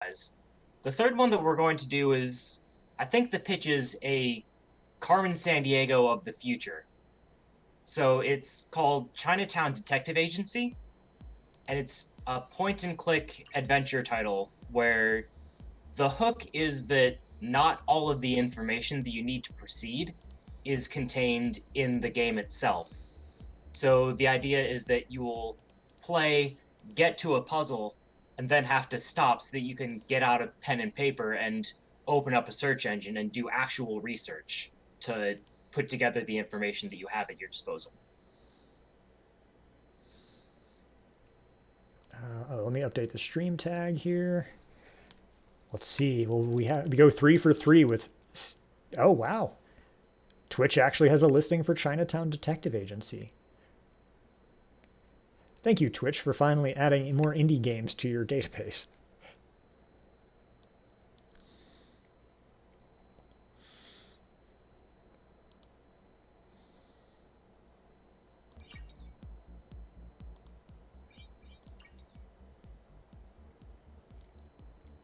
guys. The third one that we're going to do is, I think the pitch is a Carmen Sandiego of the future. So it's called Chinatown Detective Agency, and it's a point and click adventure title where the hook is that not all of the information that you need to proceed is contained in the game itself. So the idea is that you will play, get to a puzzle, and then have to stop so that you can get out a pen and paper and open up a search engine and do actual research to put together the information that you have at your disposal. Let me update the stream tag here. Let's see. Well, we go 3 for 3 with. Oh wow, Twitch actually has a listing for Chinatown Detective Agency. Thank you, Twitch, for finally adding more indie games to your database.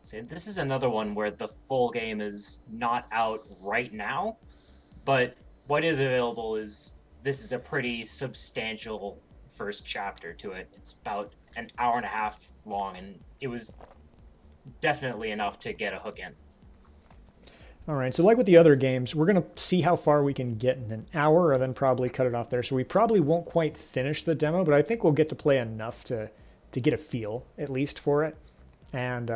So this is another one where the full game is not out right now, but what is available is this is a pretty substantial first chapter to it. It's about an hour and a half long, and it was definitely enough to get a hook in. All right, so like with the other games, we're going to see how far we can get in an hour and then probably cut it off there. So we probably won't quite finish the demo, but I think we'll get to play enough to get a feel, at least, for it. And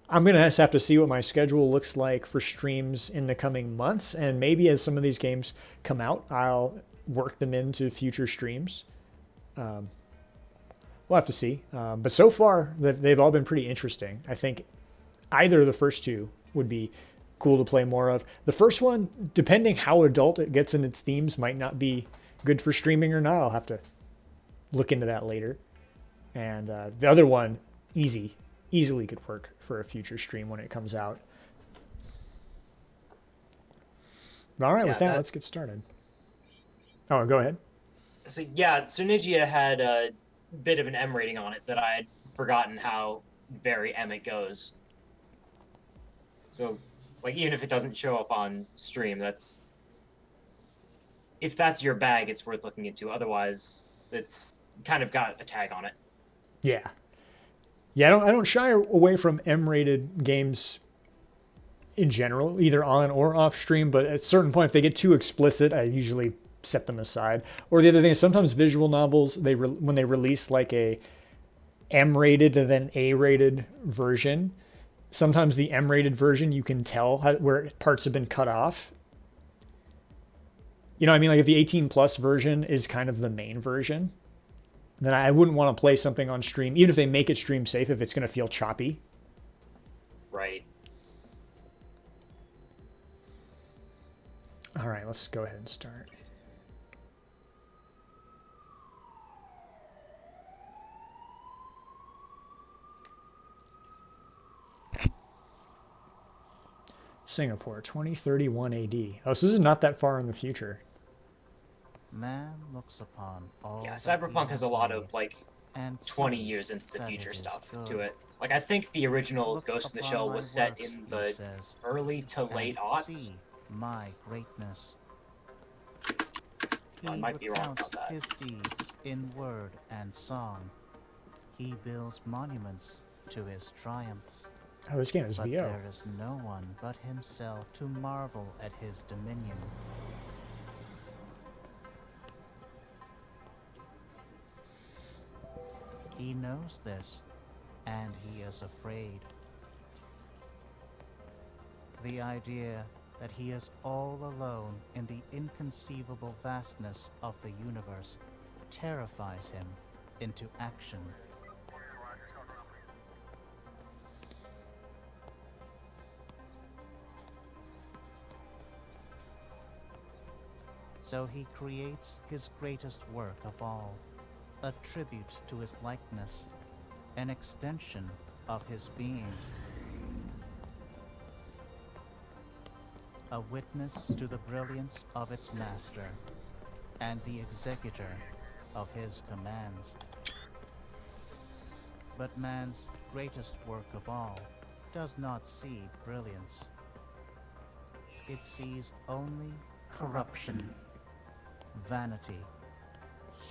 I'm going to just have to see what my schedule looks like for streams in the coming months. And maybe as some of these games come out, I'll work them into future streams. We'll have to see. But so far, they've all been pretty interesting. I think either of the first two would be cool to play more of. The first one, depending how adult it gets in its themes, might not be good for streaming or not. I'll have to look into that later. And the other one, easily could work for a future stream when it comes out. But all right, with that, let's get started. Oh, go ahead. So yeah, Synergia had a bit of an M rating on it that I had forgotten how very M it goes. So, like, even if it doesn't show up on stream, if that's your bag, it's worth looking into. Otherwise, it's kind of got a tag on it. Yeah. Yeah, I don't shy away from M-rated games in general, either on or off stream, but at a certain point, if they get too explicit, I usually set them aside. Or the other thing is sometimes visual novels, when they release like a M-rated and then A-rated version, sometimes the M-rated version, you can tell where parts have been cut off. You know what I mean? Like if the 18 plus version is kind of the main version, then I wouldn't want to play something on stream, even if they make it stream safe, if it's going to feel choppy. Right. All right, let's go ahead and start. Singapore, 2031 AD. Oh, so this is not that far in the future. Man looks upon all. Yeah, Cyberpunk has a lot of, like, 20 years into the future stuff to it. Like, I think the original Ghost in the Shell was set in the early to late aughts. My greatness. I might be wrong about that. His deeds in word and song. He builds monuments to his triumphs. Oh, this game is but VO. There is no one but himself to marvel at his dominion. He knows this, and he is afraid. The idea that he is all alone in the inconceivable vastness of the universe terrifies him into action. So he creates his greatest work of all, a tribute to his likeness, an extension of his being. A witness to the brilliance of its master, and the executor of his commands. But man's greatest work of all does not see brilliance. It sees only corruption, vanity,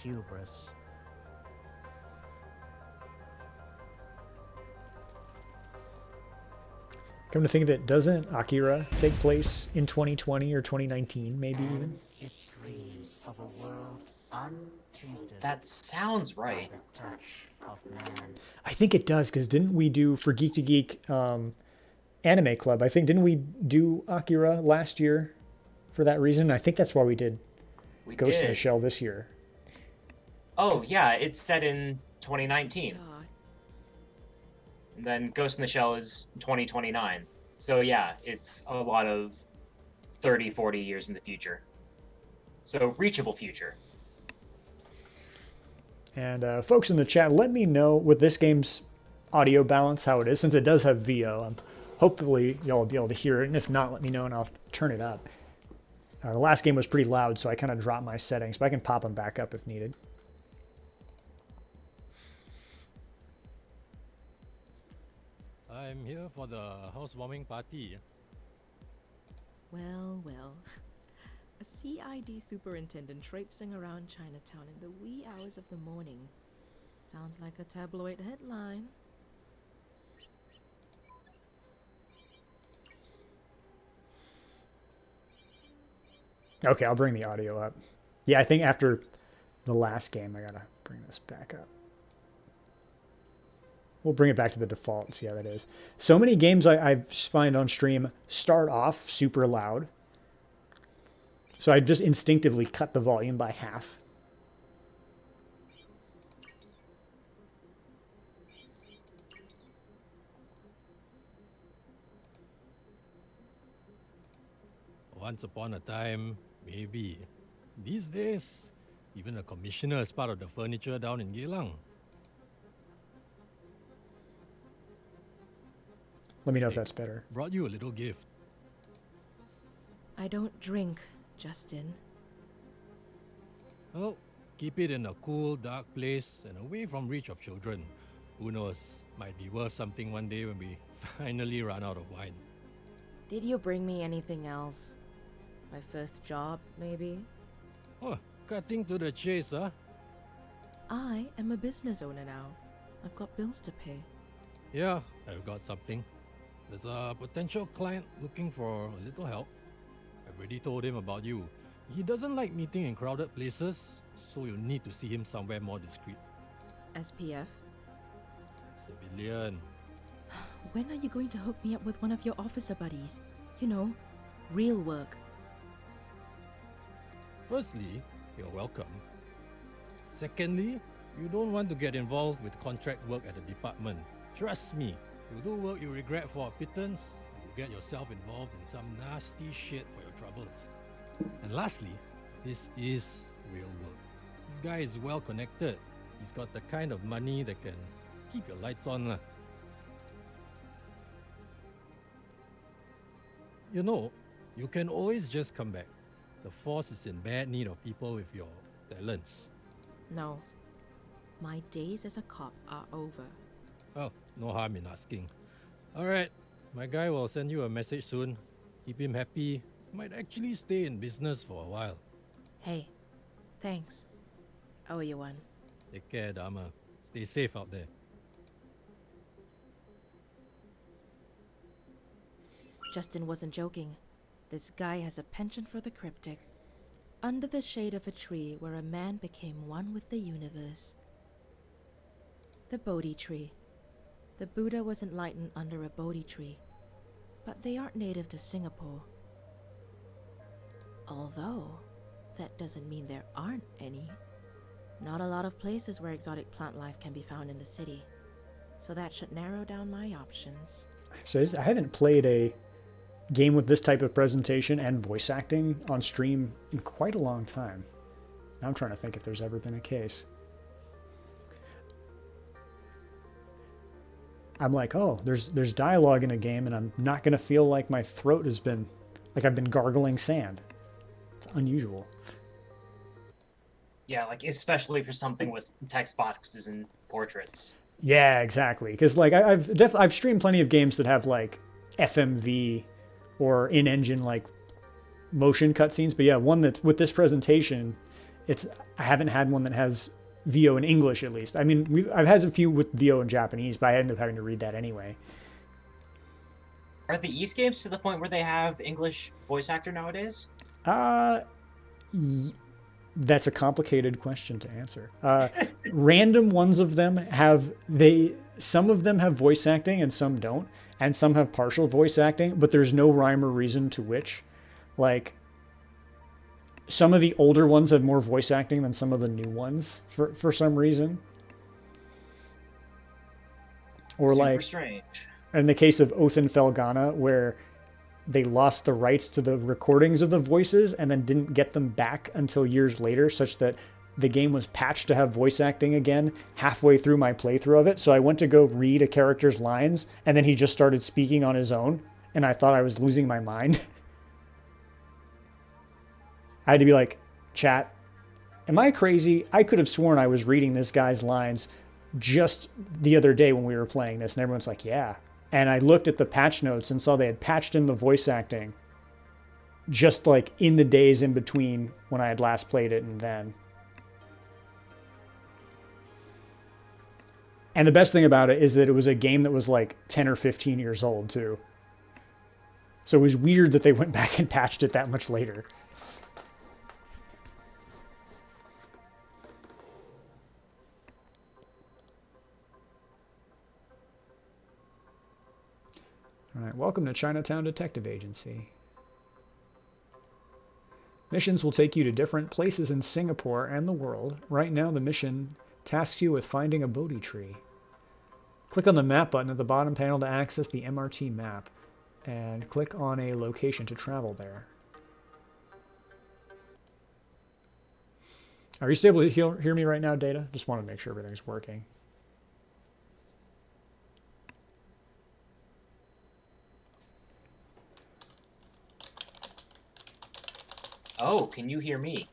hubris. Come to think of it, doesn't Akira take place in 2020 or 2019, maybe even? It dreams of a world untainted That sounds by right. the touch of man. I think it does, because didn't we do, for Geek to Geek Anime Club, I think, didn't we do Akira last year for that reason? I think that's why we did We Ghost in the did. Shell this year. Oh, yeah, it's set in 2019. Start. And then Ghost in the Shell is 2029. So yeah, it's a lot of 30, 40 years in the future. So reachable future. And folks in the chat, let me know with this game's audio balance how it is, since it does have VO. Hopefully y'all will be able to hear it, and if not, let me know and I'll turn it up. The last game was pretty loud, so I kind of dropped my settings, but I can pop them back up if needed. I'm here for the housewarming party. Well, well. A CID superintendent traipsing around Chinatown in the wee hours of the morning. Sounds like a tabloid headline. Okay, I'll bring the audio up. Yeah, I think after the last game, I gotta bring this back up. We'll bring it back to the default and see how that is. So many games I find on stream start off super loud. So I just instinctively cut the volume by half. Once upon a time, maybe. These days, even a commissioner is part of the furniture down in Geylang. Let me know if that's better. Brought you a little gift. I don't drink, Justin. Oh, keep it in a cool, dark place and away from reach of children. Who knows, might be worth something one day when we finally run out of wine. Did you bring me anything else? My first job, maybe? Oh, cutting to the chase, huh? I am a business owner now. I've got bills to pay. Yeah, I've got something. There's a potential client looking for a little help. I've already told him about you. He doesn't like meeting in crowded places, so you'll need to see him somewhere more discreet. SPF? Civilian. When are you going to hook me up with one of your officer buddies? You know, real work. Firstly, you're welcome. Secondly, you don't want to get involved with contract work at the department. Trust me, you do work you regret for a pittance, you get yourself involved in some nasty shit for your troubles. And lastly, this is real work. This guy is well connected. He's got the kind of money that can keep your lights on. Lah. You know, you can always just come back. The force is in bad need of people with your talents. No. My days as a cop are over. Well, no harm in asking. Alright, my guy will send you a message soon. Keep him happy. Might actually stay in business for a while. Hey, thanks. I owe you one. Take care, Dharma. Stay safe out there. Justin wasn't joking. This guy has a penchant for the cryptic. Under the shade of a tree where a man became one with the universe. The Bodhi tree. The Buddha was enlightened under a Bodhi tree, but they aren't native to Singapore. Although, that doesn't mean there aren't any. Not a lot of places where exotic plant life can be found in the city. So that should narrow down my options. So I haven't played a game with this type of presentation and voice acting on stream in quite a long time. I'm trying to think if there's ever been a case. I'm like, oh, there's dialogue in a game and I'm not going to feel like my throat has been, like I've been gargling sand. It's unusual. Yeah, like especially for something with text boxes and portraits. Yeah, exactly. Because like I've streamed plenty of games that have like FMV or in-engine like motion cutscenes, but yeah, one that with this presentation, it's I haven't had one that has VO in English at least. I mean, I've had a few with VO in Japanese, but I ended up having to read that anyway. Are the East games to the point where they have English voice actor nowadays? Uh, that's a complicated question to answer. Random ones of them have some of them have voice acting and some don't, and some have partial voice acting, but there's no rhyme or reason to which. Like some of the older ones have more voice acting than some of the new ones for some reason. Or Super like strange. in the case of Oath and Felghana, where they lost the rights to the recordings of the voices and then didn't get them back until years later, such that the game was patched to have voice acting again halfway through my playthrough of it. So I went to go read a character's lines, and then he just started speaking on his own, and I thought I was losing my mind. I had to be like, chat, am I crazy? I could have sworn I was reading this guy's lines just the other day when we were playing this, and everyone's like, yeah. And I looked at the patch notes and saw they had patched in the voice acting just like in the days in between when I had last played it and then. And the best thing about it is that it was a game that was like 10 or 15 years old too. So it was weird that they went back and patched it that much later. All right, welcome to Chinatown Detective Agency. Missions will take you to different places in Singapore and the world. Right now, the mission tasks you with finding a Bodhi tree. Click on the map button at the bottom panel to access the MRT map, and click on a location to travel there. Are you still able to hear me right now, Data? Just want to make sure everything's working. Oh, can you hear me?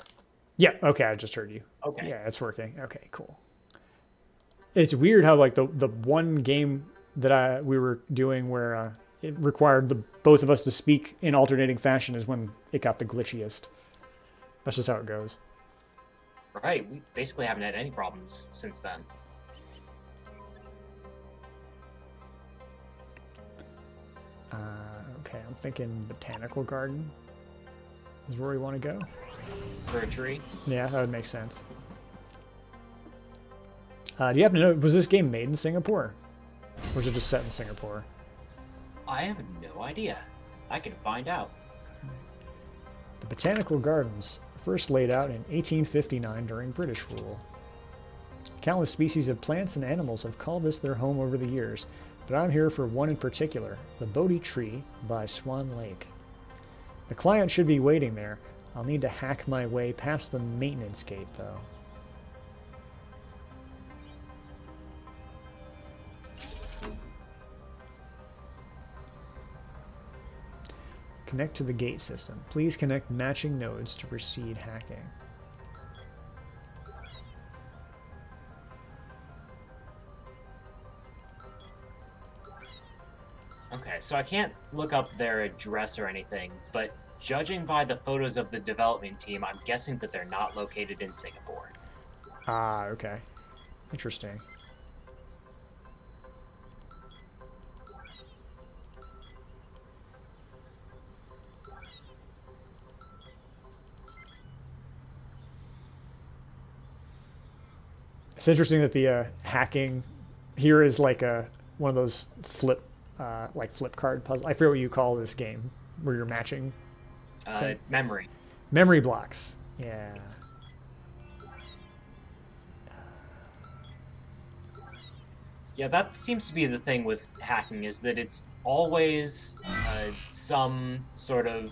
Yeah, okay, I just heard you. Okay. Yeah, it's working. Okay, cool. It's weird how like the one game that we were doing where it required both of us to speak in alternating fashion is when it got the glitchiest. That's just how it goes. Right, we basically haven't had any problems since then. Okay, I'm thinking Botanical Garden is where we want to go. For a tree? Yeah, that would make sense. Do you happen to know, was this game made in Singapore? Or was it just set in Singapore? I have no idea. I can find out. The Botanical Gardens, first laid out in 1859 during British rule. Countless species of plants and animals have called this their home over the years, but I'm here for one in particular, the Bodhi tree by Swan Lake. The client should be waiting there. I'll need to hack my way past the maintenance gate, though. Connect to the gate system. Please connect matching nodes to proceed hacking. Okay, so I can't look up their address or anything, but judging by the photos of the development team, I'm guessing that they're not located in Singapore. Ah, okay. Interesting. It's interesting that the hacking here is like one of those flip card puzzle. I forget what you call this game where you're matching Memory. memory blocks. Yeah. Yeah, that seems to be the thing with hacking, is that it's always some sort of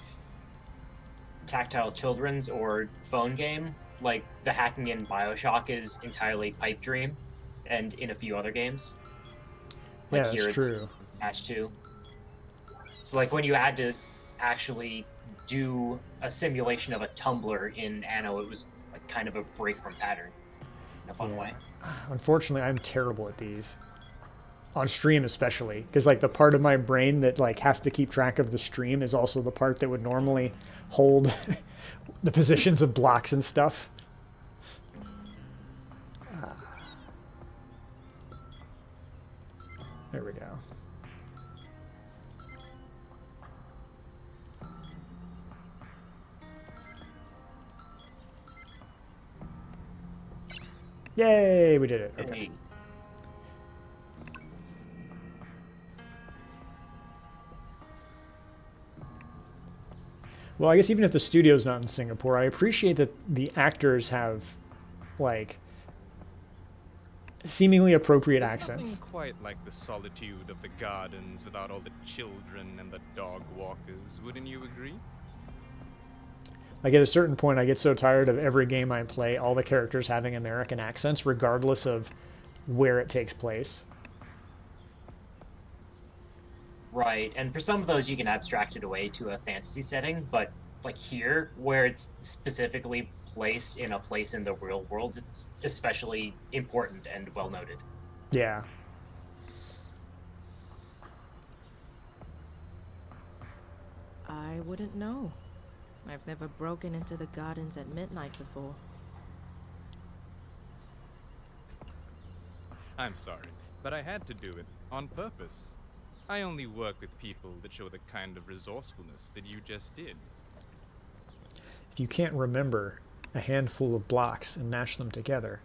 tactile children's or phone game. Like, the hacking in BioShock is entirely Pipe Dream, and in a few other games. Like Yeah, here that's it's true. Match 2. So, like, when you had to actually do a simulation of a tumbler in Anno, it was like kind of a break from pattern in a fun way. Unfortunately, I'm terrible at these. On stream especially, because like the part of my brain that like has to keep track of the stream is also the part that would normally hold the positions of blocks and stuff. There we go. Yay, we did it. Okay. Hey, Well, I guess even if the studio's not in Singapore, I appreciate that the actors have, like, seemingly appropriate There's accents. nothing quite like the solitude of the gardens without all the children and the dog walkers, wouldn't you agree? Like, at a certain point, I get so tired of every game I play, all the characters having American accents, regardless of where it takes place. right. And for some of those, you can abstract it away to a fantasy setting, but like here, where it's specifically placed in a place in the real world, it's especially important and well noted. Yeah. I wouldn't know. I've never broken into the gardens at midnight before. I'm sorry, but I had to do it on purpose. I only work with people that show the kind of resourcefulness that you just did. If you can't remember a handful of blocks and mash them together,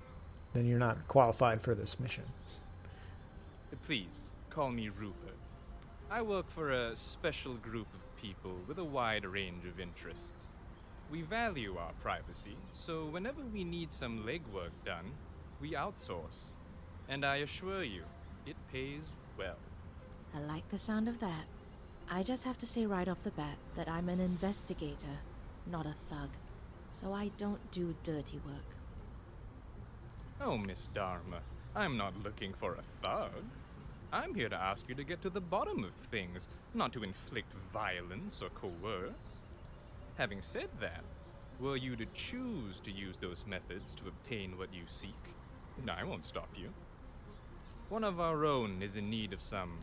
then you're not qualified for this mission. Please, call me Rupert. I work for a special group of people with a wide range of interests. We value our privacy, so whenever we need some legwork done, we outsource. And I assure you, it pays well. I like the sound of that. I just have to say right off the bat that I'm an investigator, not a thug. So I don't do dirty work. Oh, Miss Dharma, I'm not looking for a thug. I'm here to ask you to get to the bottom of things, not to inflict violence or coerce. Having said that, were you to choose to use those methods to obtain what you seek, I won't stop you. One of our own is in need of some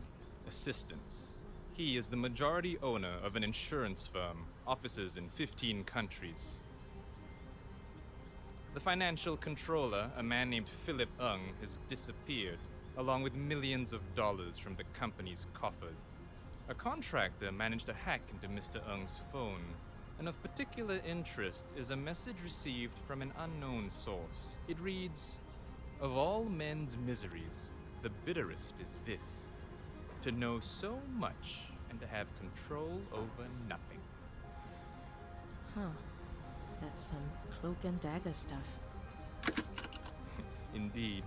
assistance. He is the majority owner of an insurance firm, offices in 15 countries. The financial controller, a man named Philip Ung, has disappeared, along with millions of dollars from the company's coffers. A contractor managed to hack into Mr. Ung's phone, and of particular interest is a message received from an unknown source. It reads, "Of all men's miseries, the bitterest is this, to know so much and to have control over nothing." Huh. That's some cloak and dagger stuff. Indeed.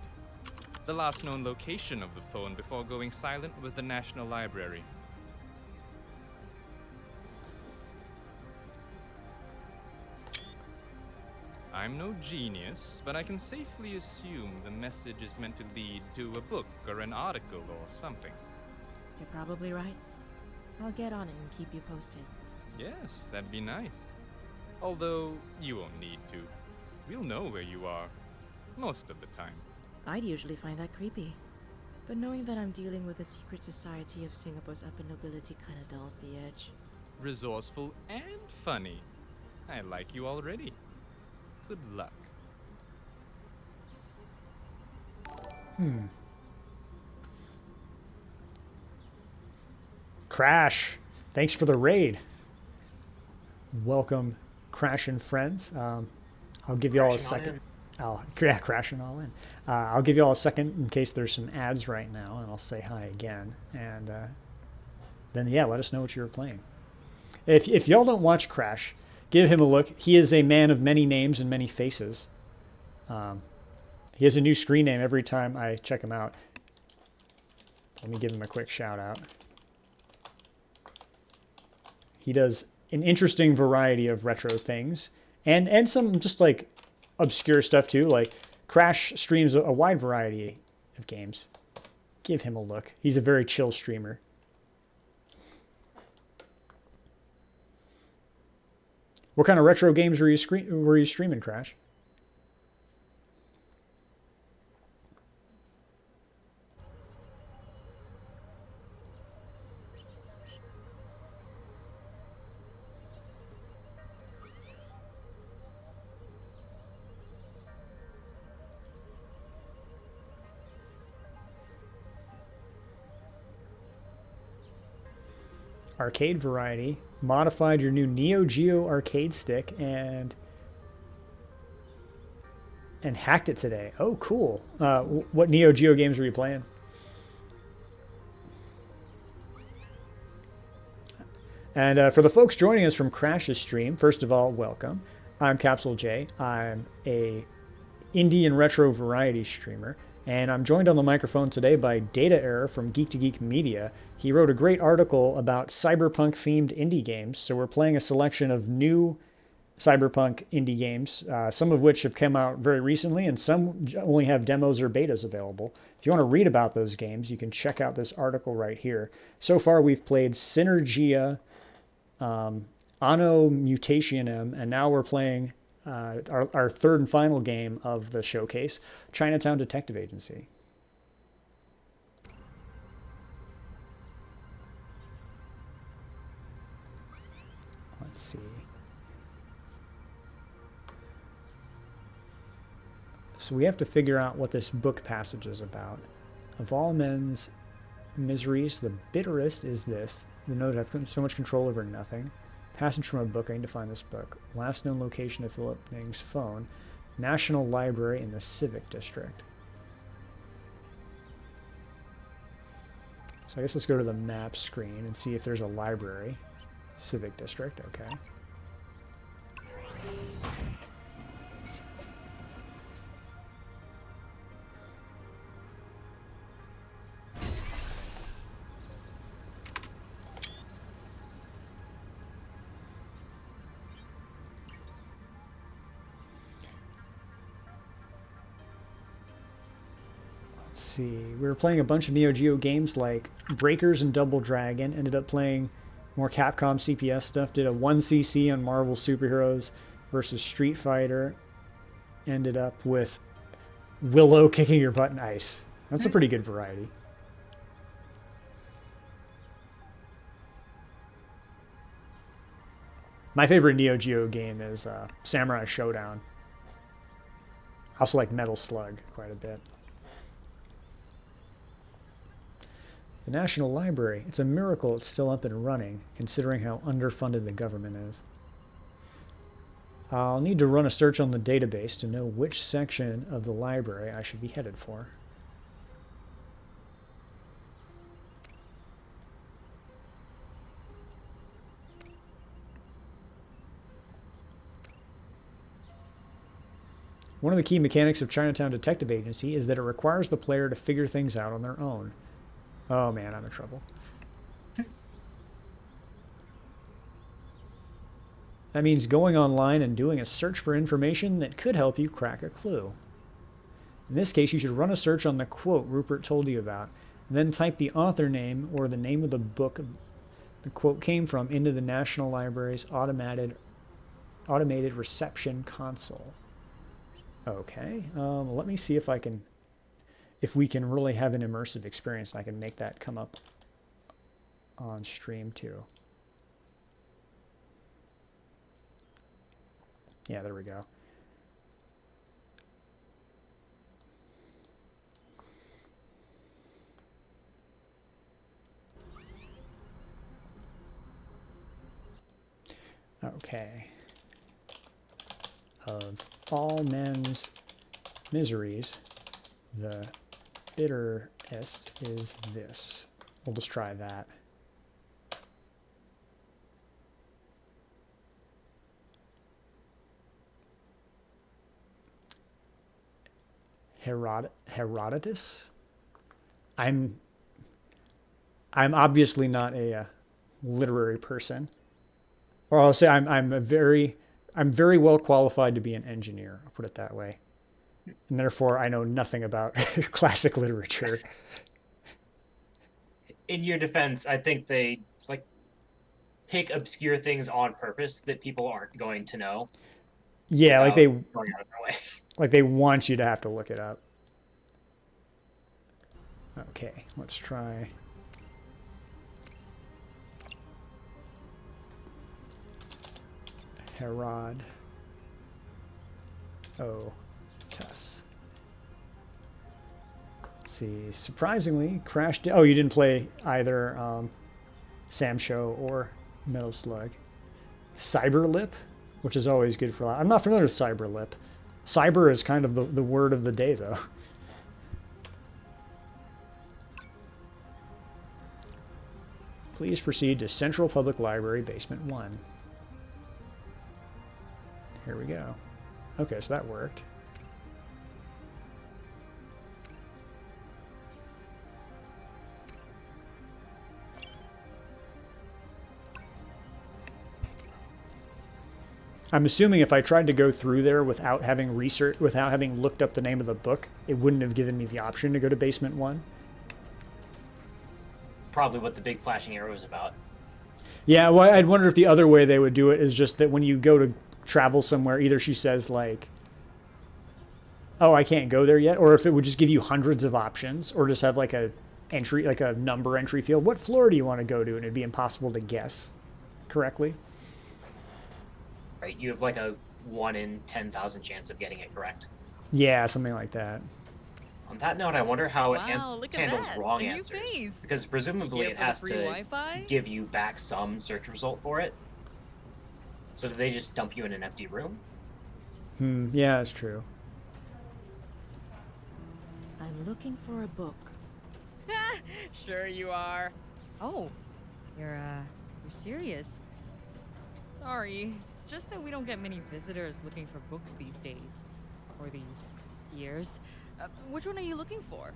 The last known location of the phone before going silent was the National Library. I'm no genius, but I can safely assume the message is meant to lead to a book or an article or something. You're probably right. I'll get on it and keep you posted. Yes, that'd be nice. Although, you won't need to. We'll know where you are. Most of the time. I'd usually find that creepy. But knowing that I'm dealing with the secret society of Singapore's upper nobility kinda dulls the edge. Resourceful and funny. I like you already. Good luck. Crash, thanks for the raid. Welcome, Crash and friends. I'll give you all a second. Crashing all in. I'll give you all a second in case there's some ads right now, and I'll say hi again. And then, yeah, let us know what you're playing. If y'all don't watch Crash, give him a look. He is a man of many names and many faces. He has a new screen name every time I check him out. Let me give him a quick shout out. He does an interesting variety of retro things and some just like obscure stuff too. Like Crash streams a wide variety of games. Give him a look. He's a very chill streamer. What kind of retro games were you streaming, Crash? arcade variety, modified your new Neo Geo arcade stick, and hacked it today. Oh, cool. What Neo Geo games were you playing? And for the folks joining us from Crash's stream, first of all, welcome. I'm Capsulejay. I'm a indie and retro variety streamer, and I'm joined on the microphone today by Data Error from Geek to Geek Media. He wrote a great article about cyberpunk-themed indie games, so we're playing a selection of new cyberpunk indie games, some of which have come out very recently, and some only have demos or betas available. If you want to read about those games, you can check out this article right here. So far, we've played Synergia, Anno Mutationem, and now we're playing our third and final game of the showcase, Chinatown Detective Agency. Let's see. So we have to figure out what this book passage is about. Of all men's miseries, the bitterest is this: the know that I've so much control over nothing. Passage from a book. I need to find this book. Last known location of Philip Ning's phone. National Library in the Civic District. So I guess let's go to the map screen and see if there's a library. Civic District, okay. Let's see, we were playing a bunch of Neo Geo games like Breakers and Double Dragon, ended up playing more Capcom CPS stuff, did a 1cc on Marvel Superheroes versus Street Fighter, ended up with Willow kicking your butt in ice. That's a pretty good variety. My favorite Neo Geo game is Samurai Showdown. I also like Metal Slug quite a bit. The National Library. It's a miracle it's still up and running, considering how underfunded the government is. I'll need to run a search on the database to know which section of the library I should be headed for. One of the key mechanics of Chinatown Detective Agency is that it requires the player to figure things out on their own. Oh man, I'm in trouble. That means going online and doing a search for information that could help you crack a clue. In this case, you should run a search on the quote Rupert told you about, and then type the author name or the name of the book the quote came from into the National Library's automated reception console. Okay, let me see if we can really have an immersive experience, and I can make that come up on stream too. Yeah, there we go. Okay. Of all men's miseries, the bitterest is this. We'll just try that. Herodotus? I'm obviously not a literary person. Or I'll say I'm very well qualified to be an engineer. I'll put it that way. And therefore, I know nothing about classic literature. In your defense, I think they pick obscure things on purpose that people aren't going to know. Yeah, like going out of their way. Like they want you to have to look it up. Okay, let's try. Herod. Oh, Tess. Let's see. Surprisingly, Crash. Oh, you didn't play either Sam Show or Metal Slug. Cyberlip, which is always good for. I'm not familiar with Cyberlip. Cyber is kind of the word of the day, though. Please proceed to Central Public Library, Basement 1. Here we go. Okay, so that worked. I'm assuming if I tried to go through there without having without having looked up the name of the book, it wouldn't have given me the option to go to Basement 1. Probably what the big flashing arrow is about. Yeah, well, I'd wonder if the other way they would do it is just that when you go to travel somewhere, either she says like, oh, I can't go there yet, or if it would just give you hundreds of options, or just have like a entry, like a number entry field. What floor do you want to go to? And it'd be impossible to guess correctly. Right, you have like a 1 in 10,000 chance of getting it correct. Yeah, something like that. On that note, I wonder how it look at handles that. wrong A new answers. face. Because presumably Here it for the has free to Wi-Fi? give you back some search result for it. So do they just dump you in an empty room? Yeah, that's true. I'm looking for a book. Sure you are. Oh, you're serious. Sorry, it's just that we don't get many visitors looking for books these days. Or these years. Which one are you looking for?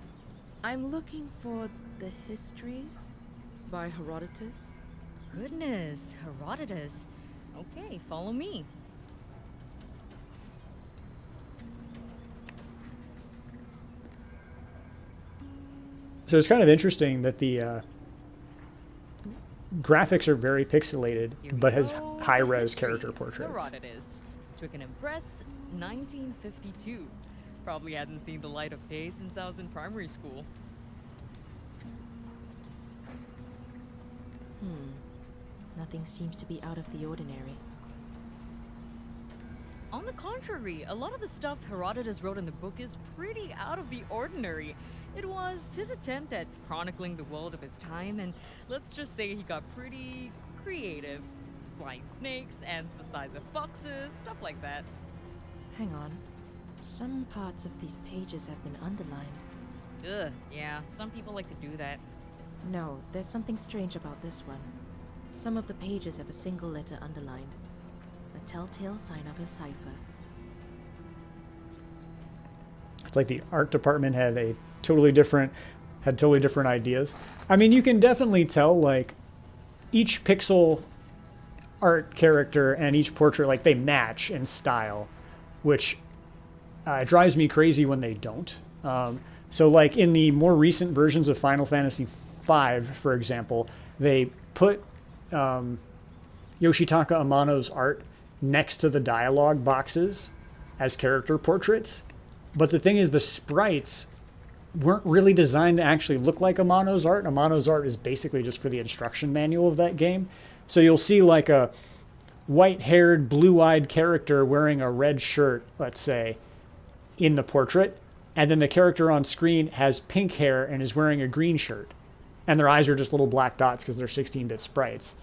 I'm looking for the Histories by Herodotus. Goodness, Herodotus. Okay, follow me. So it's kind of interesting that the graphics are very pixelated, Here we but has go. high-res Histories, character portraits. Herodotus. Took an impress 1952. Probably hasn't seen the light of day since I was in primary school. Nothing seems to be out of the ordinary. On the contrary, a lot of the stuff Herodotus wrote in the book is pretty out of the ordinary. It was his attempt at chronicling the world of his time, and let's just say he got pretty creative. Flying snakes, ants the size of foxes, stuff like that. Hang on. Some parts of these pages have been underlined. Ugh, yeah, some people like to do that. No, there's something strange about this one. Some of the pages have a single letter underlined. A telltale sign of a cipher. It's like the art department had totally different ideas. I mean, you can definitely tell like each pixel art character and each portrait, like they match in style, which drives me crazy when they don't. So like in the more recent versions of Final Fantasy V, for example, they put Yoshitaka Amano's art next to the dialogue boxes as character portraits. But the thing is, the sprites weren't really designed to actually look like Amano's art. Amano's art is basically just for the instruction manual of that game. So you'll see like a white-haired, blue-eyed character wearing a red shirt, let's say, in the portrait. And then the character on screen has pink hair and is wearing a green shirt. And their eyes are just little black dots because they're 16-bit sprites.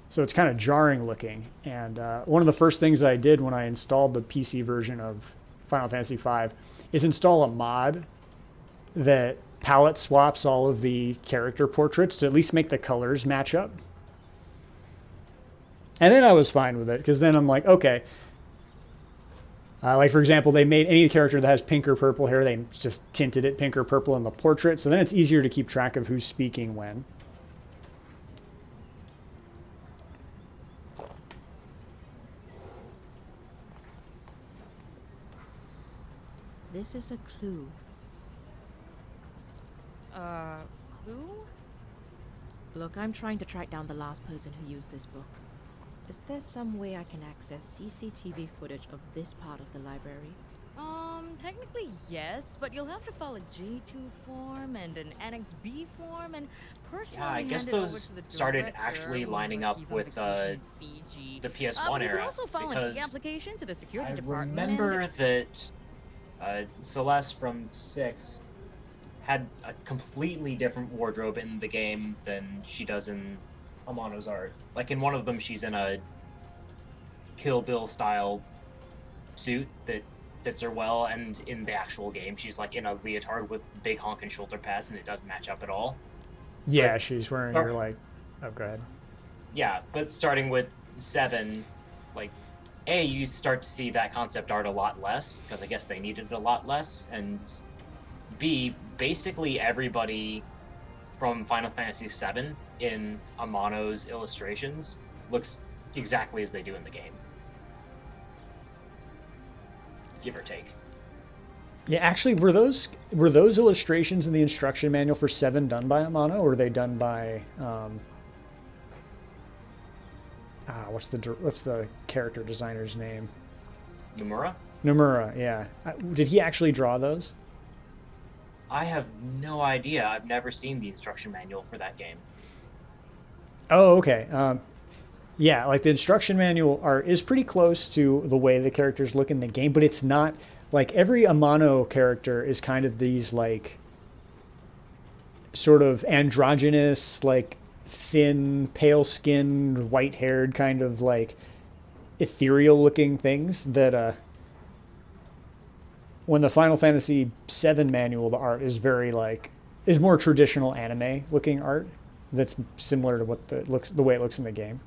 So it's kind of jarring looking. And one of the first things I did when I installed the PC version of Final Fantasy V is install a mod that palette swaps all of the character portraits to at least make the colors match up. And then I was fine with it, because then I'm like, okay. Like, for example, they made any character that has pink or purple hair, they just tinted it pink or purple in the portrait, so then it's easier to keep track of who's speaking when. This is a clue. Clue? Look, I'm trying to track down the last person who used this book. Is there some way I can access CCTV footage of this part of the library? Technically yes, but you'll have to file a J2 form and an Annex B form and personally Yeah, I guess hand it over those to the started director actually whenever lining up he's on with vacation in Fiji. the PS1 But you era. can also file an Because e-application to the security I department. remember that Celeste from 6 had a completely different wardrobe in the game than she does in Amano's art. Like in one of them, she's in a Kill Bill style suit that fits her well, and in the actual game, she's like in a leotard with big honking shoulder pads, and it doesn't match up at all. Yeah, But she's wearing her like. Oh, go ahead. yeah, but starting with 7, like you start to see that concept art a lot less because I guess they needed it a lot less, and B, basically everybody from Final Fantasy VII in Amano's illustrations looks exactly as they do in the game, give or take. Yeah, actually, were those illustrations in the instruction manual for 7 done by Amano, or were they done by what's the character designer's name? Nomura? Nomura, yeah. Did he actually draw those? I have no idea. I've never seen the instruction manual for that game. Oh, okay. Yeah, like the instruction manual art is pretty close to the way the characters look in the game, but it's not like every Amano character is kind of these like sort of androgynous, like thin, pale skinned, white haired kind of like ethereal looking things that when the Final Fantasy VII manual, the art is very like is more traditional anime looking art that's similar to what the way it looks in the game.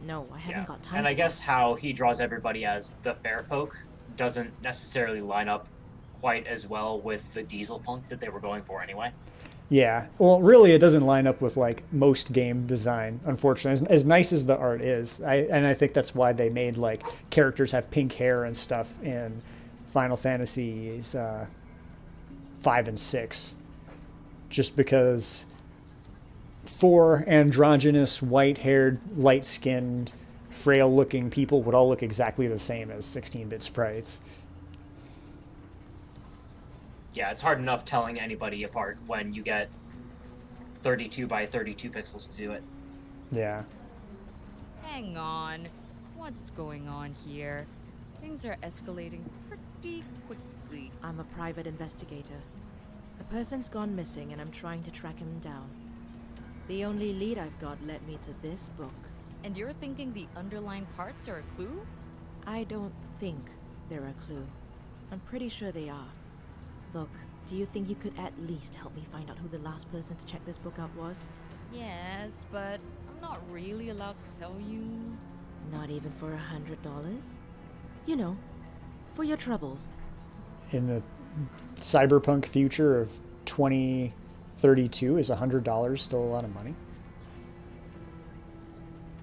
No, I haven't got time. And I for guess that. how he draws everybody as the fair folk doesn't necessarily line up quite as well with the diesel punk that they were going for anyway. Yeah, well, really, it doesn't line up with like most game design, unfortunately. As nice as the art is, I think that's why they made like characters have pink hair and stuff in Final Fantasies 5 and 6, just because 4 androgynous, white-haired, light-skinned, frail-looking people would all look exactly the same as 16-bit sprites. Yeah, it's hard enough telling anybody apart when you get 32 by 32 pixels to do it. Yeah. Hang on. What's going on here? Things are escalating pretty quickly. I'm a private investigator. A person's gone missing and I'm trying to track him down. The only lead I've got led me to this book. And you're thinking the underlined parts are a clue? I don't think they're a clue. I'm pretty sure they are. Look, do you think you could at least help me find out who the last person to check this book out was? Yes, but I'm not really allowed to tell you. Not even for $100? You know, for your troubles. In the cyberpunk future of 2032, is $100 still a lot of money?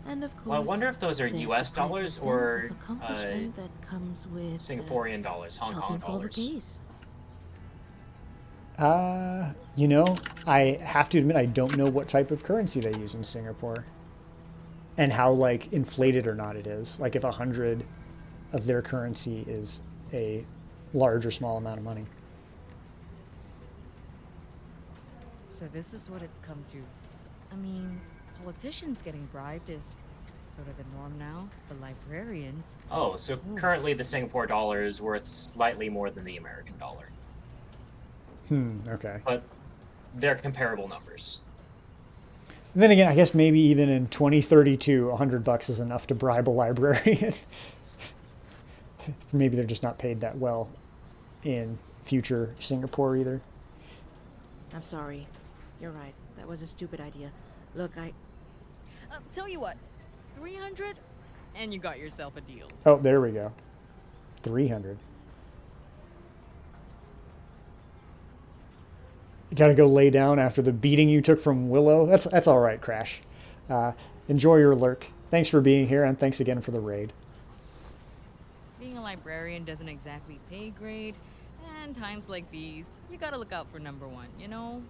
And of course, Well, I wonder if those are there's US the dollars priceless or sense of accomplishment that comes with Singaporean dollars, Hong Kong helping solve a dollars. case. You know, I have to admit I don't know what type of currency they use in Singapore, and how like inflated or not it is. Like if 100 of their currency is a large or small amount of money. So this is what it's come to. I mean, politicians getting bribed is sort of the norm now. The librarians. Oh, so currently the Singapore dollar is worth slightly more than the American dollar. Okay. But they're comparable numbers. And then again, I guess maybe even in 2032, $100 is enough to bribe a librarian. Maybe they're just not paid that well in future Singapore either. I'm sorry. You're right. That was a stupid idea. Look, Tell you what, 300, and you got yourself a deal. Oh, there we go. 300. You gotta go lay down after the beating you took from Willow. That's all right, Crash. Enjoy your lurk. Thanks for being here, and thanks again for the raid. Being a librarian doesn't exactly pay great, and times like these, you gotta look out for number one, you know?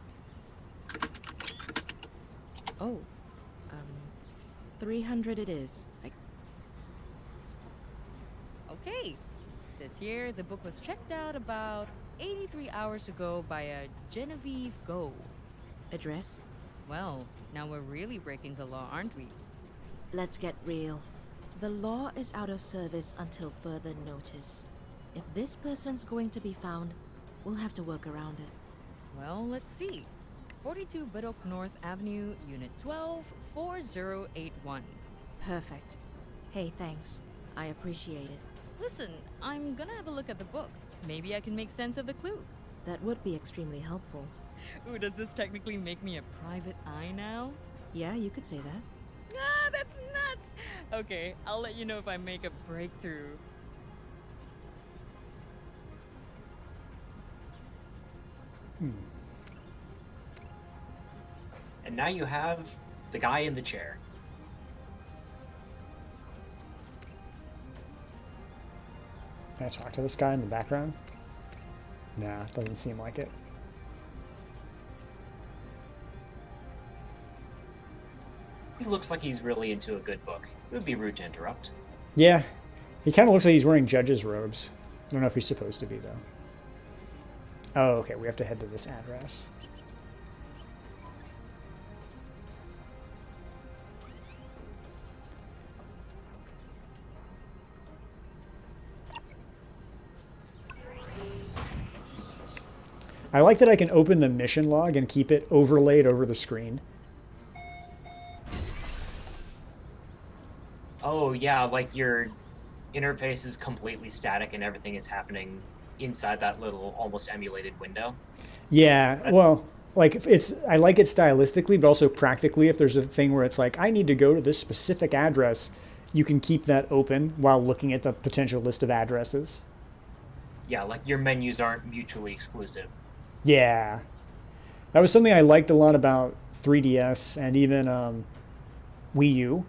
oh, 300 it is. Okay. Says here the book was checked out about 83 hours ago by a Genevieve Go. Address? Well, now we're really breaking the law, aren't we? Let's get real. The law is out of service until further notice. If this person's going to be found, we'll have to work around it. Well, let's see. 42 Budok North Avenue, Unit 12, 4081. Perfect. Hey, thanks. I appreciate it. Listen, I'm gonna have a look at the book. Maybe I can make sense of the clue. That would be extremely helpful. Ooh, does this technically make me a private eye now? Yeah, you could say that. Ah, that's nuts! Okay, I'll let you know if I make a breakthrough. And now you have the guy in the chair. Can I talk to this guy in the background? Nah, doesn't seem like it. He looks like he's really into a good book. It would be rude to interrupt. Yeah, he kind of looks like he's wearing judge's robes. I don't know if he's supposed to be, though. Oh, okay, we have to head to this address. I like that I can open the mission log and keep it overlaid over the screen. Oh yeah, like your interface is completely static and everything is happening inside that little almost emulated window. Yeah, well, like I like it stylistically, but also practically. If there's a thing where it's like I need to go to this specific address, you can keep that open while looking at the potential list of addresses. Yeah, like your menus aren't mutually exclusive. Yeah, that was something I liked a lot about 3DS and even Wii U.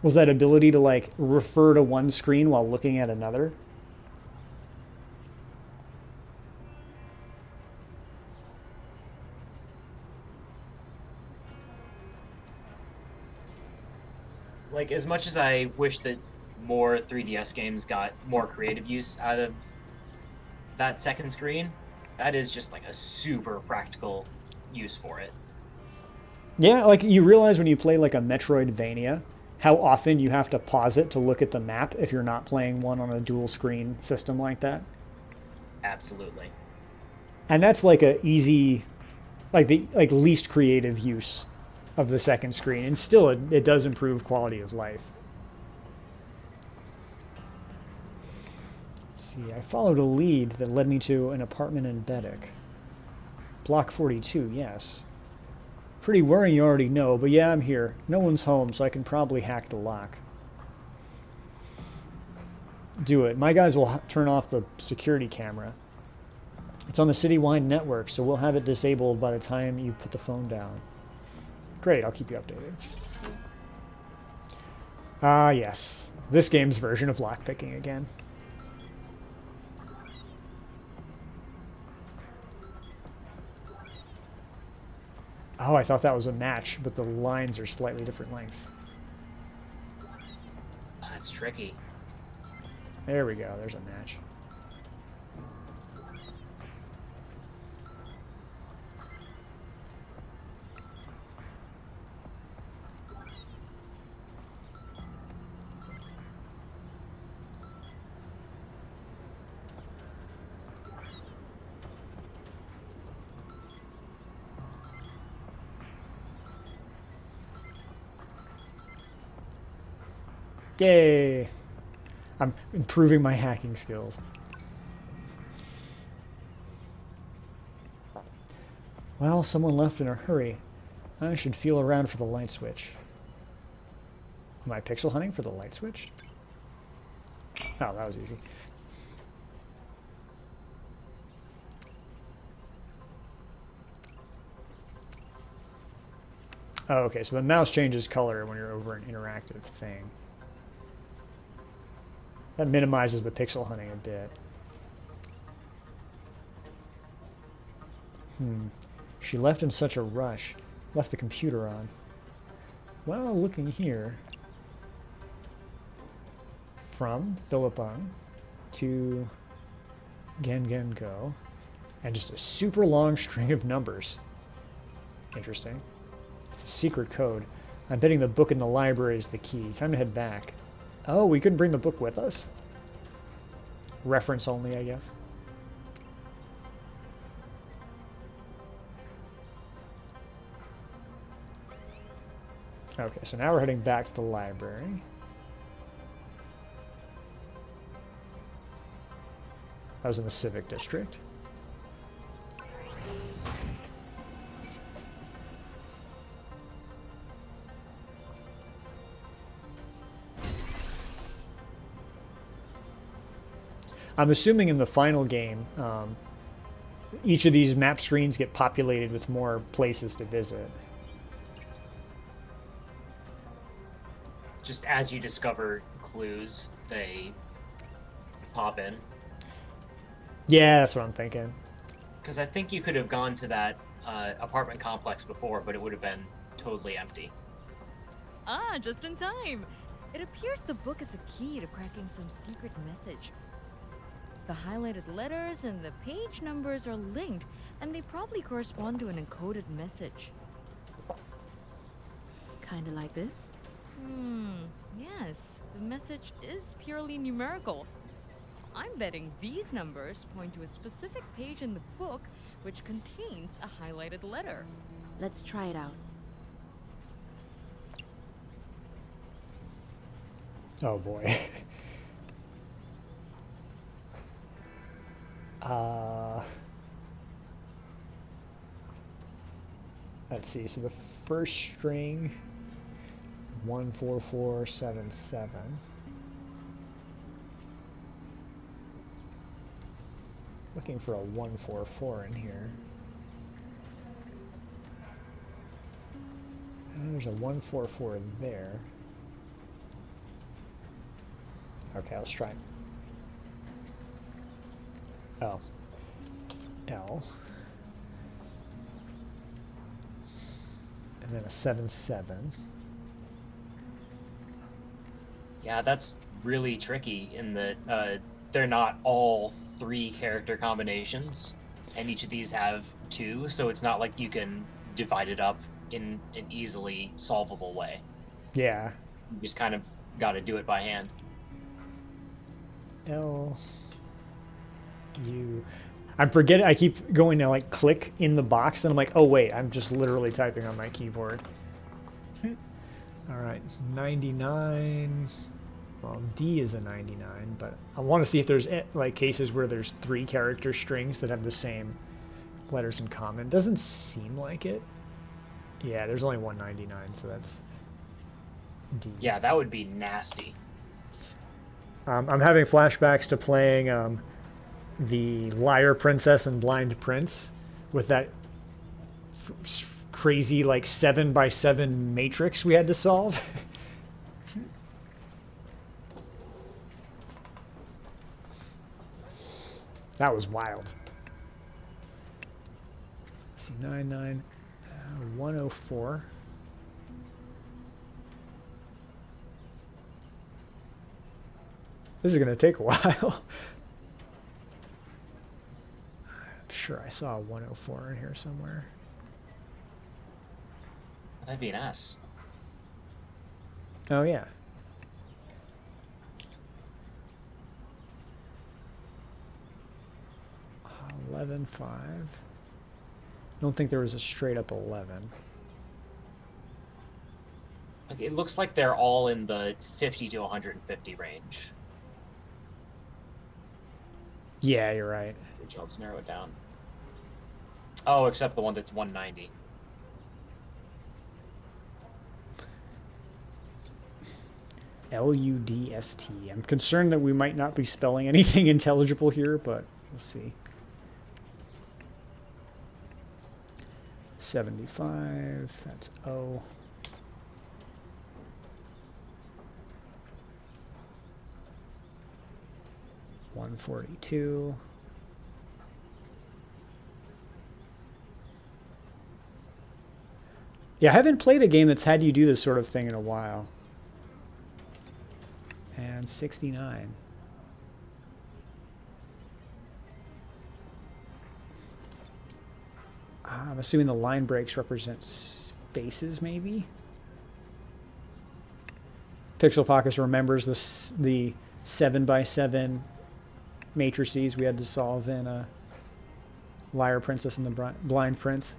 Was that ability to like refer to one screen while looking at another. Like, as much as I wish that more 3DS games got more creative use out of that second screen, that is just like a super practical use for it. Yeah, like you realize when you play like a Metroidvania, how often you have to pause it to look at the map if you're not playing one on a dual screen system like that. Absolutely. And that's like a easy, like the least creative use of the second screen, and still it does improve quality of life. Let's see, I followed a lead that led me to an apartment in Bedek. Block 42, yes. Pretty worrying, you already know, but yeah, I'm here. No one's home, so I can probably hack the lock. Do it. My guys will turn off the security camera. It's on the citywide network, so we'll have it disabled by the time you put the phone down. Great, I'll keep you updated. Ah, yes. This game's version of lockpicking again. Oh, I thought that was a match, but the lines are slightly different lengths. That's tricky. There we go, there's a match. Yay! I'm improving my hacking skills. Well, someone left in a hurry. I should feel around for the light switch. Am I pixel hunting for the light switch? Oh, that was easy. Oh, okay, so the mouse changes color when you're over an interactive thing. That minimizes the pixel hunting a bit. She left in such a rush. Left the computer on. Well, looking here. From Philippon to Gen Go. And just a super long string of numbers. Interesting. It's a secret code. I'm betting the book in the library is the key. Time to head back. Oh, we couldn't bring the book with us? Reference only, I guess. Okay, so now we're heading back to the library. That was in the Civic District. I'm assuming in the final game, each of these map screens get populated with more places to visit. Just as you discover clues, they pop in. Yeah, that's what I'm thinking. Because I think you could have gone to that apartment complex before, but it would have been totally empty. Ah, just in time. It appears the book is a key to cracking some secret message. The highlighted letters and the page numbers are linked, and they probably correspond to an encoded message. Kinda like this? Yes, the message is purely numerical. I'm betting these numbers point to a specific page in the book which contains a highlighted letter. Let's try it out. Oh boy. Let's see. So the first string, 14477. Looking for a 144 in here. And there's a 144 there. Okay, let's try it. Oh. L. And then a 77. Yeah, that's really tricky in that they're not all 3 character combinations, and each of these have 2, so it's not like you can divide it up in an easily solvable way. Yeah. You just kind of got to do it by hand. L. U. I'm forgetting. I keep going to like click in the box, and I'm like, oh wait, I'm just literally typing on my keyboard. All right, 99. Well, D is a 99, but I want to see if there's like cases where there's 3 character strings that have the same letters in common. Doesn't seem like it. Yeah, there's only 199, so that's D. Yeah, that would be nasty. I'm having flashbacks to playing the Liar Princess and Blind Prince with that crazy like 7x7 matrix we had to solve. That was wild. Let's see, 99, 104. This is going to take a while. I'm sure I saw a 104 in here somewhere. That'd be an S. Oh, yeah. $11.5. Don't think there was a straight up 11. Okay, it looks like they're all in the 50 to 150 range. Yeah, you're right. Let's narrow it down. Oh, except the one that's 190. Ludst. I'm concerned that we might not be spelling anything intelligible here, but we'll see. 75, that's O. $142. Yeah, I haven't played a game that's had you do this sort of thing in a while. And 69. I'm assuming the line breaks represent spaces, maybe? Pixel Pockets remembers the 7x7 matrices we had to solve in Liar Princess and the Blind Prince.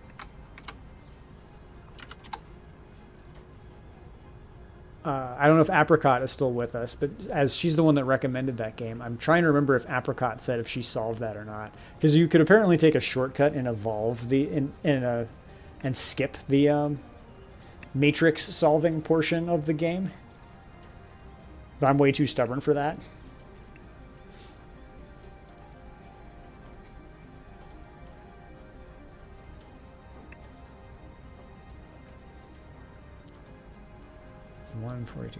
I don't know if Apricot is still with us, but as she's the one that recommended that game, I'm trying to remember if Apricot said if she solved that or not. Because you could apparently take a shortcut and evolve and skip the matrix solving portion of the game. But I'm way too stubborn for that.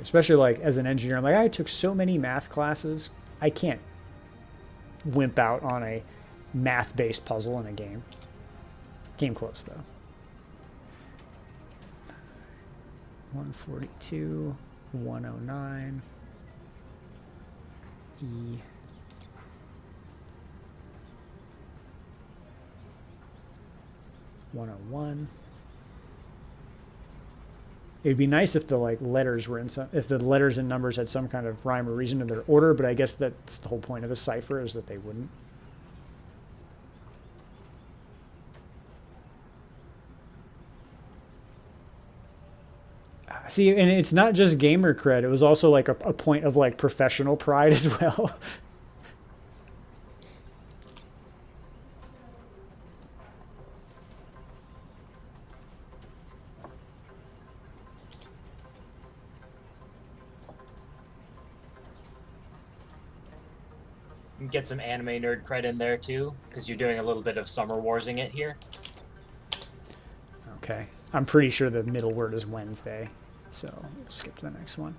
Especially like as an engineer, I'm like, I took so many math classes. I can't wimp out on a math-based puzzle in a game. Came close though. 142, 109, E. (101). It'd be nice if the letters were if the letters and numbers had some kind of rhyme or reason in their order, but I guess that's the whole point of a cipher, is that they wouldn't. See, and it's not just gamer cred. It was also like a point of like professional pride as well. Get some anime nerd cred in there too, because you're doing a little bit of summer warsing it here. Okay. I'm pretty sure the middle word is Wednesday, so we'll skip to the next one.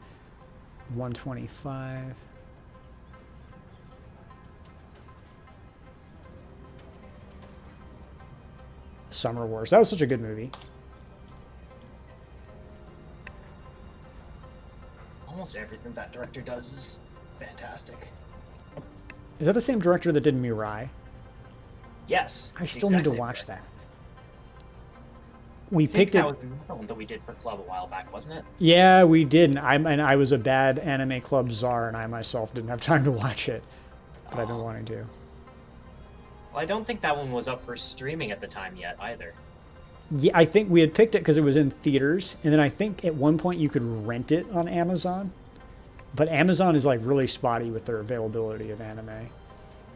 125. Summer Wars. That was such a good movie. Almost everything that director does is fantastic. Is that the same director that did Mirai? Yes. I still need to watch that. We picked it. That was the one that we did for Club a while back, wasn't it? Yeah, we did. And I was a bad anime club czar, and I myself didn't have time to watch it, but I've been wanting to. Well, I don't think that one was up for streaming at the time yet either. Yeah, I think we had picked it because it was in theaters, and then I think at one point you could rent it on Amazon. But Amazon is like really spotty with their availability of anime.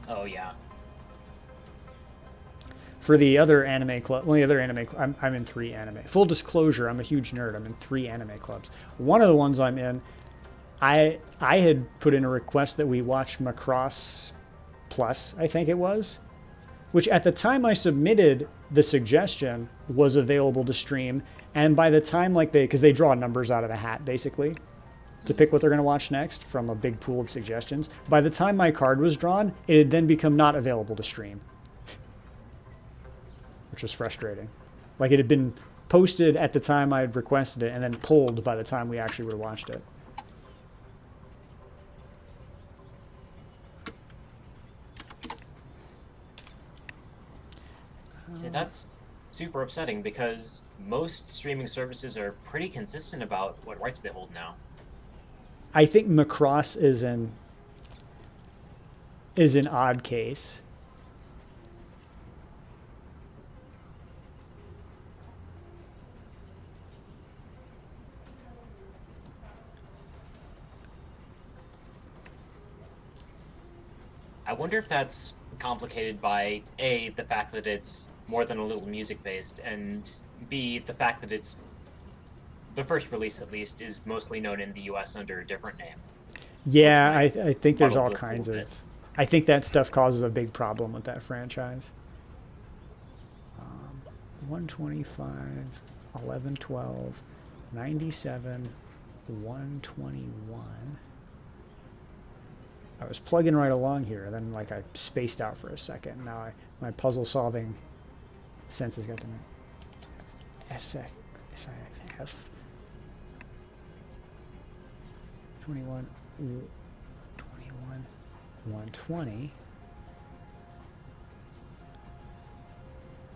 Oh yeah. For the other anime club, I'm in 3 anime. Full disclosure, I'm a huge nerd. I'm in 3 anime clubs. One of the ones I'm in, I had put in a request that we watch Macross Plus, I think it was, which at the time I submitted the suggestion was available to stream, and by the time because they draw numbers out of a hat basically to pick what they're going to watch next from a big pool of suggestions. By the time my card was drawn, it had then become not available to stream, which was frustrating. Like, it had been posted at the time I had requested it and then pulled by the time we actually would have watched it. See, that's super upsetting because most streaming services are pretty consistent about what rights they hold now. I think Macross is an odd case. I wonder if that's complicated by A, the fact that it's more than a little music based, and B, the fact that it's the first release, at least, is mostly known in the US under a different name. Yeah, I think there's all kinds of... I think that stuff causes a big problem with that franchise. 125, 1112, 97, 121. I was plugging right along here, then I spaced out for a second. Now my puzzle solving senses got to me. SIXF. 21, 120.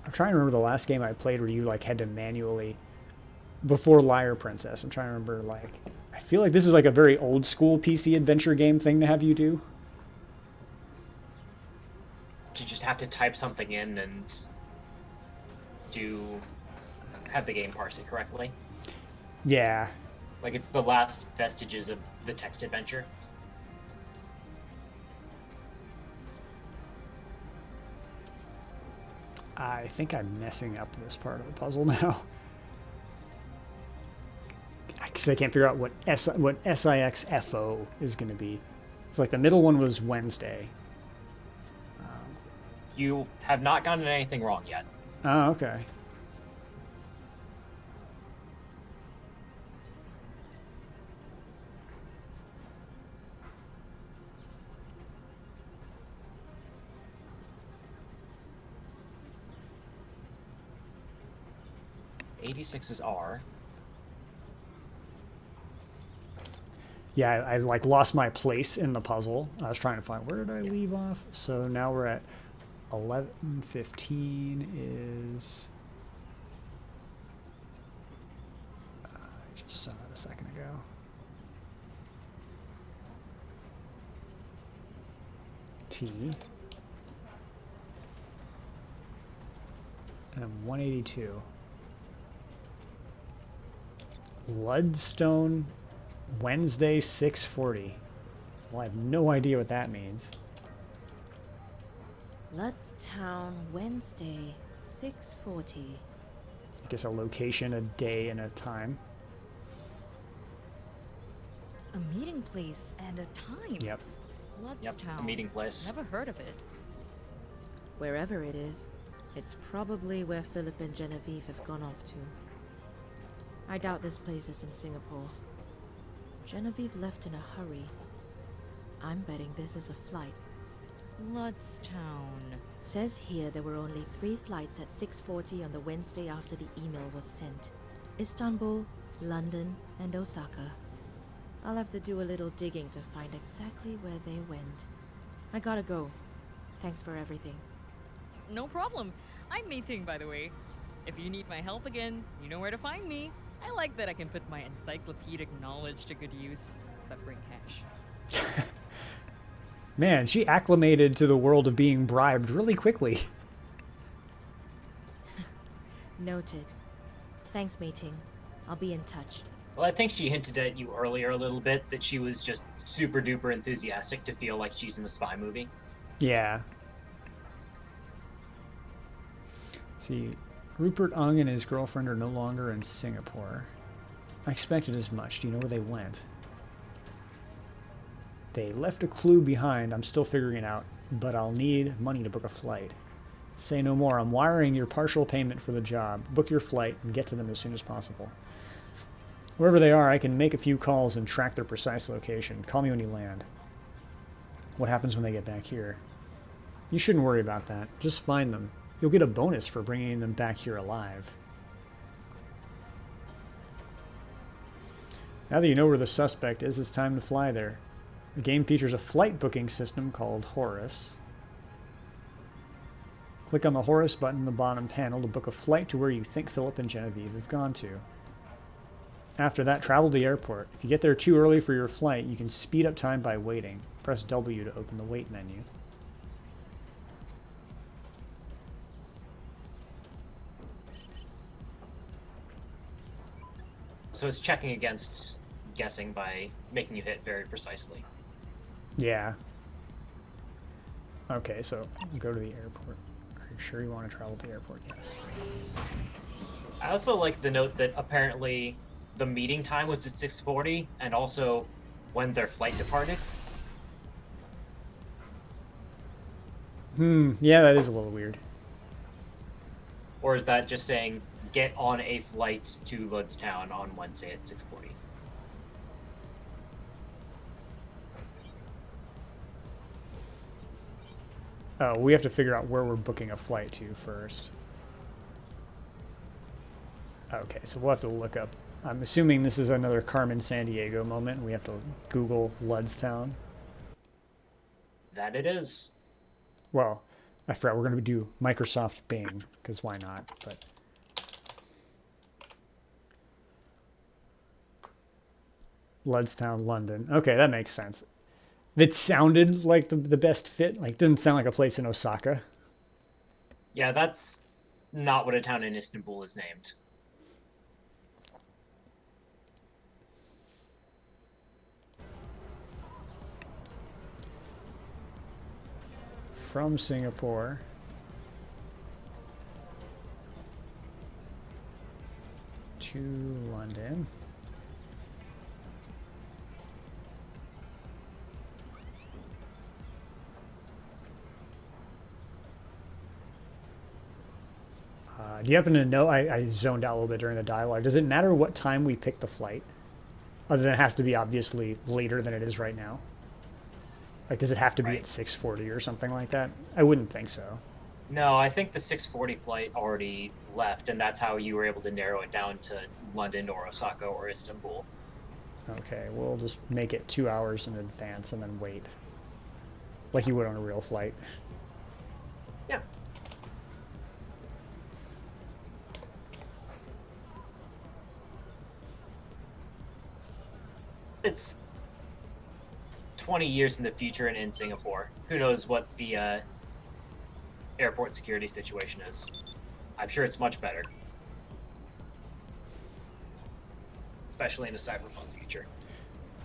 I'm trying to remember the last game I played where you had to manually, before Liar Princess. I'm trying to remember I feel like this is a very old school PC adventure game thing to have you do. You just have to type something in and have the game parse it correctly. Yeah. Like it's the last vestiges of the text adventure. I think I'm messing up this part of the puzzle now. Because I can't figure out what SIXFO is going to be. It's like the middle one was Wednesday. You have not gotten anything wrong yet. Oh, okay. '86 is R. Yeah, I like lost my place in the puzzle. I was trying to find where did I leave off. So now we're at 11:15 is. I just saw it a second ago. T. And I'm 182. Ludstone, Wednesday 6:40. Well, I have no idea what that means. Ludstown, Wednesday, 6:40. I guess a location, a day, and a time. A meeting place and a time. Yep. Yep, Ludstown. a meeting place. Never heard of it. Wherever it is, it's probably where Philip and Genevieve have gone off to. I doubt this place is in Singapore. Genevieve left in a hurry. I'm betting this is a flight. Ludstown. Says here there were only 3 flights at 6:40 on the Wednesday after the email was sent. Istanbul, London, and Osaka. I'll have to do a little digging to find exactly where they went. I gotta go. Thanks for everything. No problem. I'm meeting, by the way. If you need my help again, you know where to find me. I like that I can put my encyclopedic knowledge to good use, but bring cash. Man, she acclimated to the world of being bribed really quickly. Noted. Thanks, meeting. I'll be in touch. Well, I think she hinted at you earlier a little bit that she was just super duper enthusiastic to feel like she's in a spy movie. Yeah. See, Rupert Ung and his girlfriend are no longer in Singapore. I expected as much. Do you know where they went? They left a clue behind. I'm still figuring it out, but I'll need money to book a flight. Say no more. I'm wiring your partial payment for the job. Book your flight and get to them as soon as possible. Wherever they are, I can make a few calls and track their precise location. Call me when you land. What happens when they get back here? You shouldn't worry about that. Just find them. You'll get a bonus for bringing them back here alive. Now that you know where the suspect is, it's time to fly there. The game features a flight booking system called Horus. Click on the Horus button in the bottom panel to book a flight to where you think Philip and Genevieve have gone to. After that, travel to the airport. If you get there too early for your flight, you can speed up time by waiting. Press W to open the wait menu. So it's checking against guessing by making you hit very precisely. Yeah. Okay, so go to the airport. Are you sure you want to travel to the airport? Yes. I also like the note that apparently the meeting time was at 6:40 and also when their flight departed. Yeah, that is a little weird. Or is that just saying get on a flight to Ludstown on Wednesday at 6:40? Oh, we have to figure out where we're booking a flight to first. Okay, so we'll have to look up. I'm assuming this is another Carmen Sandiego moment. We have to Google Ludstown. That it is. Well, I forgot we're going to do Microsoft Bing, because why not? But Ludstown, London. Okay, that makes sense. It sounded like the best fit. Like, didn't sound like a place in Osaka. Yeah, that's not what a town in Istanbul is named. from Singapore. To London. Do you happen to know, I zoned out a little bit during the dialogue, does it matter what time we pick the flight? Other than it has to be obviously later than it is right now? Like, does it have to be Right. at 6:40 or something like that? I wouldn't think so. No, I think the 6:40 flight already left, and that's how you were able to narrow it down to London or Osaka or Istanbul. Okay, we'll just make it 2 hours in advance and then wait. Like you would on a real flight. Yeah. It's 20 years in the future and in Singapore. Who knows what the airport security situation is? I'm sure it's much better. Especially in a cyberpunk future.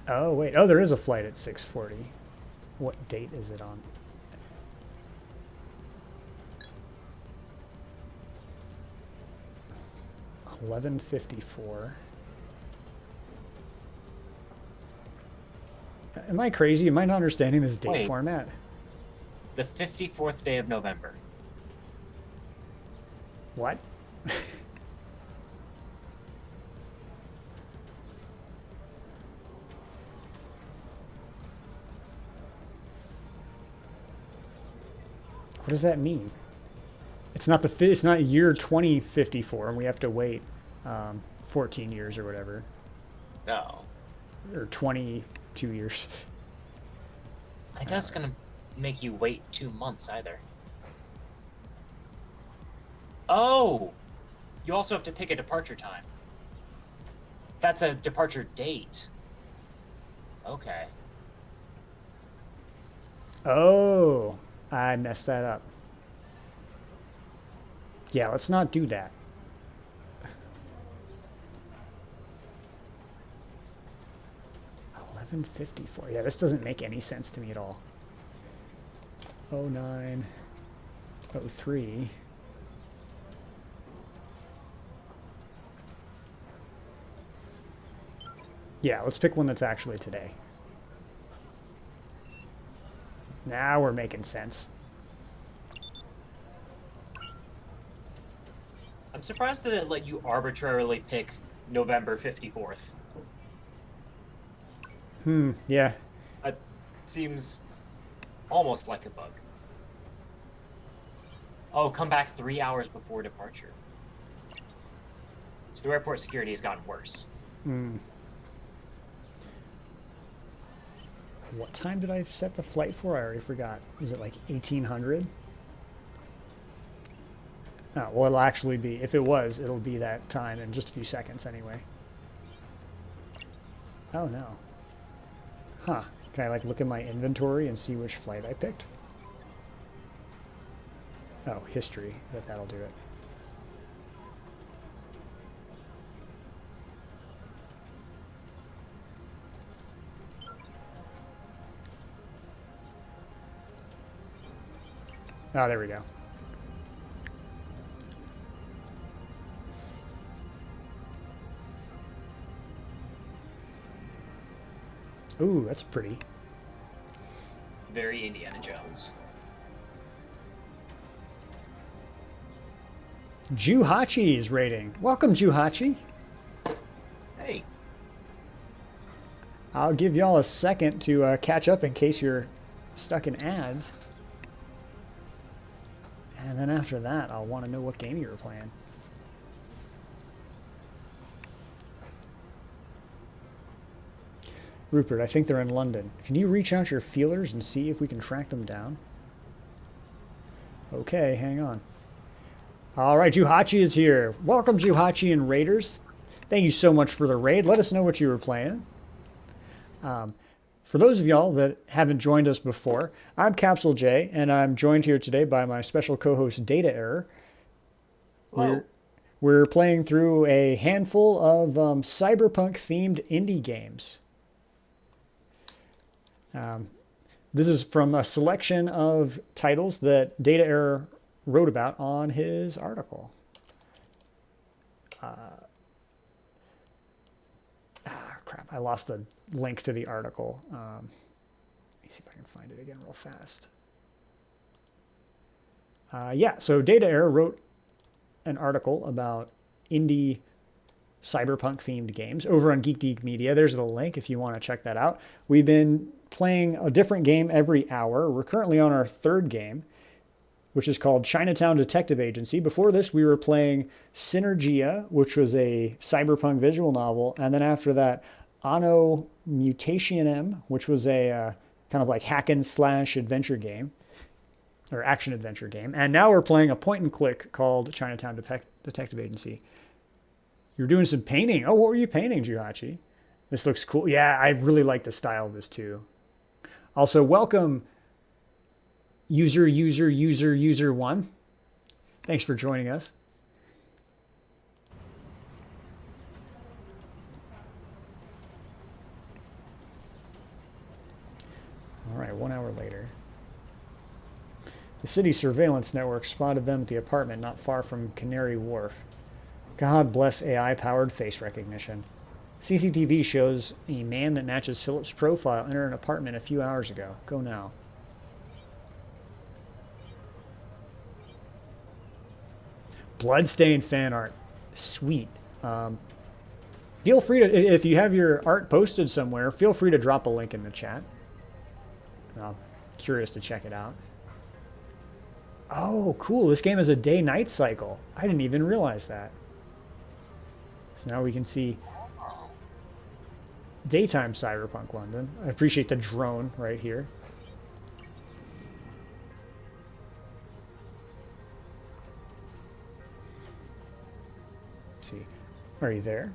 Oh, wait. Oh, there is a flight at 6:40. What date is it on? $11:54. Am I crazy? Am I not understanding this date Wait. format? The 54th day of November. What? What does that mean? It's not it's not year 2054, and we have to wait 14 years or whatever, No. or 22 years. I guess it's gonna make you wait 2 months either. Oh! You also have to pick a departure time. That's a departure date. Okay. Oh, I messed that up. Yeah, let's not do that. $11:54. Yeah, this doesn't make any sense to me at all. 09:03. Yeah, let's pick one that's actually today. Now we're making sense. I'm surprised that it let you arbitrarily pick November 54th. Yeah. That seems almost like a bug. Oh, come back 3 hours before departure. So the airport security has gotten worse. What time did I set the flight for? I already forgot. Was it like 1800? Oh, well, it'll actually be, if it was, it'll be that time in just a few seconds anyway. Oh, no. Huh. Can I, like, look at my inventory and see which flight I picked? Oh, history. I bet that'll do it. Oh, there we go. Ooh, that's pretty. Very Indiana Jones. Juhachi's rating. Welcome, Juhachi. Hey, I'll give y'all a second to catch up in case you're stuck in ads. And then after that, I'll want to know what game you were playing. Rupert, I think they're in London. Can you reach out your feelers and see if we can track them down? Okay, hang on. All right, Juhachi is here. Welcome, Juhachi and Raiders. Thank you so much for the raid. Let us know what you were playing. For those of y'all that haven't joined us before, I'm Capsulejay, and I'm joined here today by my special co-host Data Error. hello. We're playing through a handful of cyberpunk-themed indie games. This is from a selection of titles that Data Error wrote about on his article. Crap, I lost the link to the article. Let me see if I can find it again real fast. Yeah, so Data Error wrote an article about indie cyberpunk themed games over on Geek Geek Media. There's the link if you want to check that out. We've been playing a different game every hour. We're currently on our third game, which is called Chinatown Detective Agency. Before this, we were playing Synergia, which was a cyberpunk visual novel. And then after that, Anno Mutationem, which was a kind of like hack and slash adventure game, or action adventure game. And now we're playing a point and click called Chinatown Detective Agency. You're doing some painting. Oh, what were you painting, Juhachi? This looks cool. Yeah, I really like the style of this too. Also, welcome user1. Thanks for joining us. All right, 1 hour later. The city surveillance network spotted them at the apartment not far from Canary Wharf. God bless AI-powered face recognition. CCTV shows a man that matches Philip's profile enter an apartment a few hours ago. Go now. Bloodstained fan art. Sweet. Feel free to, if you have your art posted somewhere, feel free to drop a link in the chat. I'm curious to check it out. Oh, cool. This game has a day-night cycle. I didn't even realize that. So now we can see daytime Cyberpunk London. I appreciate the drone right here. Let's see. Are you there?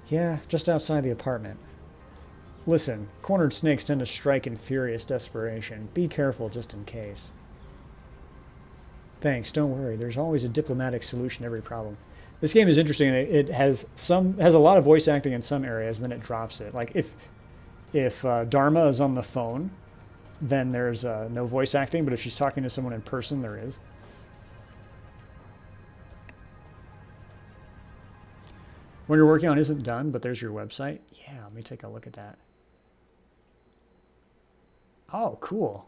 Yeah, just outside the apartment. Listen, cornered snakes tend to strike in furious desperation. Be careful just in case. Thanks, don't worry. There's always a diplomatic solution to every problem. This game is interesting. It has a lot of voice acting in some areas, then it drops it. Like if Dharma is on the phone, then there's no voice acting, but if she's talking to someone in person, there is. What you're working on isn't done, but there's your website. Yeah, let me take a look at that. Oh, cool.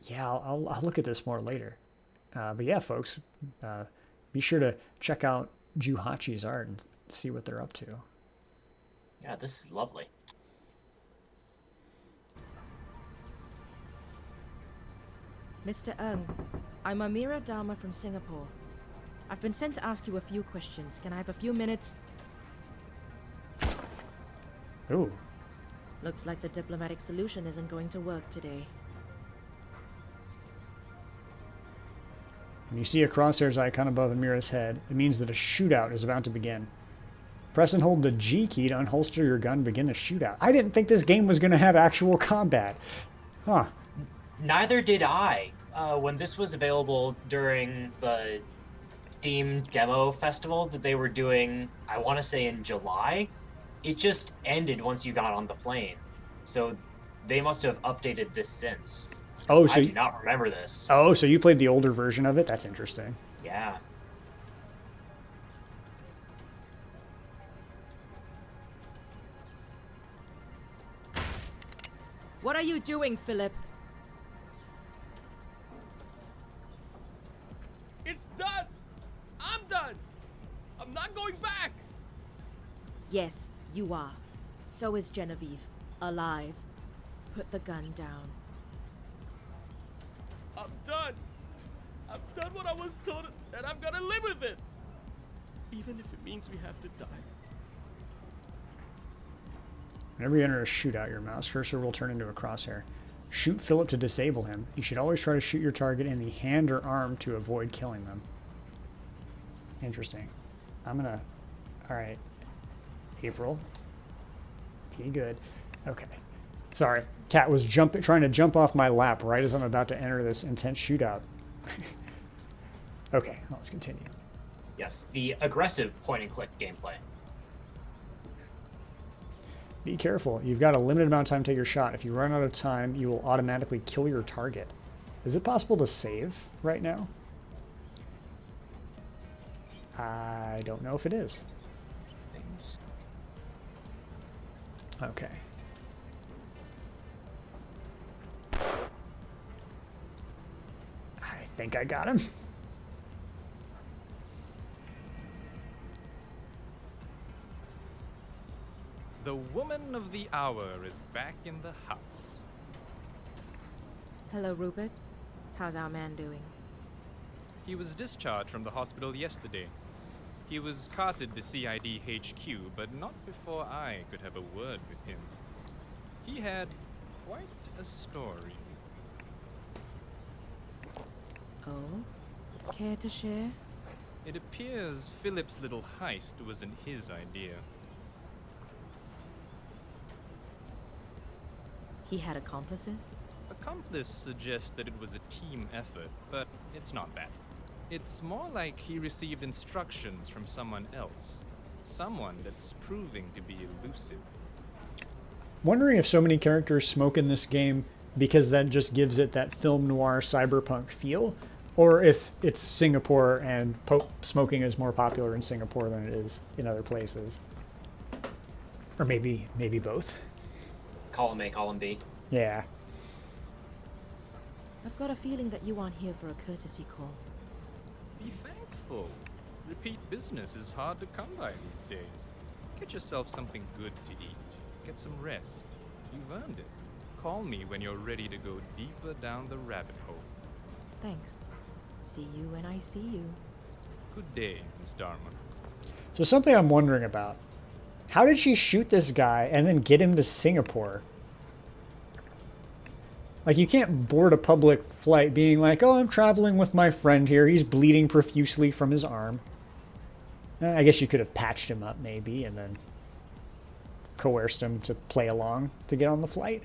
Yeah, I'll look at this more later. But yeah, folks, be sure to check out Juhachi's art and see what they're up to. Yeah, this is lovely. Mr. Ng, I'm Amira Dharma from Singapore. I've been sent to ask you a few questions. Can I have a few minutes? Ooh. Looks like the diplomatic solution isn't going to work today. When you see a crosshairs icon above Amira's head, it means that a shootout is about to begin. Press and hold the G key to unholster your gun and begin the shootout. I didn't think this game was going to have actual combat. Huh. Neither did I. When this was available during the Steam demo festival that they were doing, I want to say in July, it just ended once you got on the plane. So they must have updated this since. Oh, so I do not remember this. Oh, so you played the older version of it? That's interesting. Yeah. What are you doing, Philip? It's done! I'm done! I'm not going back! Yes, you are. So is Genevieve. Alive. Put the gun down. I'm done! I've done what I was told, and I'm gonna live with it! Even if it means we have to die. Whenever you enter a shootout, your mouse cursor will turn into a crosshair. Shoot Philip to disable him. You should always try to shoot your target in the hand or arm to avoid killing them. Interesting. Alright. April. Be good. Okay. Sorry. Cat was trying to jump off my lap right as I'm about to enter this intense shootout. Okay, let's continue. Yes, the aggressive point-and-click gameplay. Be careful. You've got a limited amount of time to take your shot. If you run out of time, you will automatically kill your target. Is it possible to save right now? I don't know if it is. Things. Okay. I think I got him. The woman of the hour is back in the house. Hello, Rupert. How's our man doing? He was discharged from the hospital yesterday. He was carted to CID HQ, but not before I could have a word with him. He had quite a story. Oh? Care to share? It appears Philip's little heist wasn't his idea. He had accomplices? Accomplice suggests that it was a team effort, but it's not that. It's more like he received instructions from someone else. Someone that's proving to be elusive. Wondering if so many characters smoke in this game because that just gives it that film noir cyberpunk feel, or if it's Singapore and smoking is more popular in Singapore than it is in other places. Or maybe both. Column A, column B. Yeah. I've got a feeling that you aren't here for a courtesy call. Be thankful. Repeat business is hard to come by these days. Get yourself something good to eat. Get some rest. You've earned it. Call me when you're ready to go deeper down the rabbit hole. Thanks. See you when I see you. Good day, Miss Dharma. So something I'm wondering about. How did she shoot this guy and then get him to Singapore? Like, you can't board a public flight being like, oh, I'm traveling with my friend here. He's bleeding profusely from his arm. I guess you could have patched him up, maybe, and then coerced him to play along to get on the flight.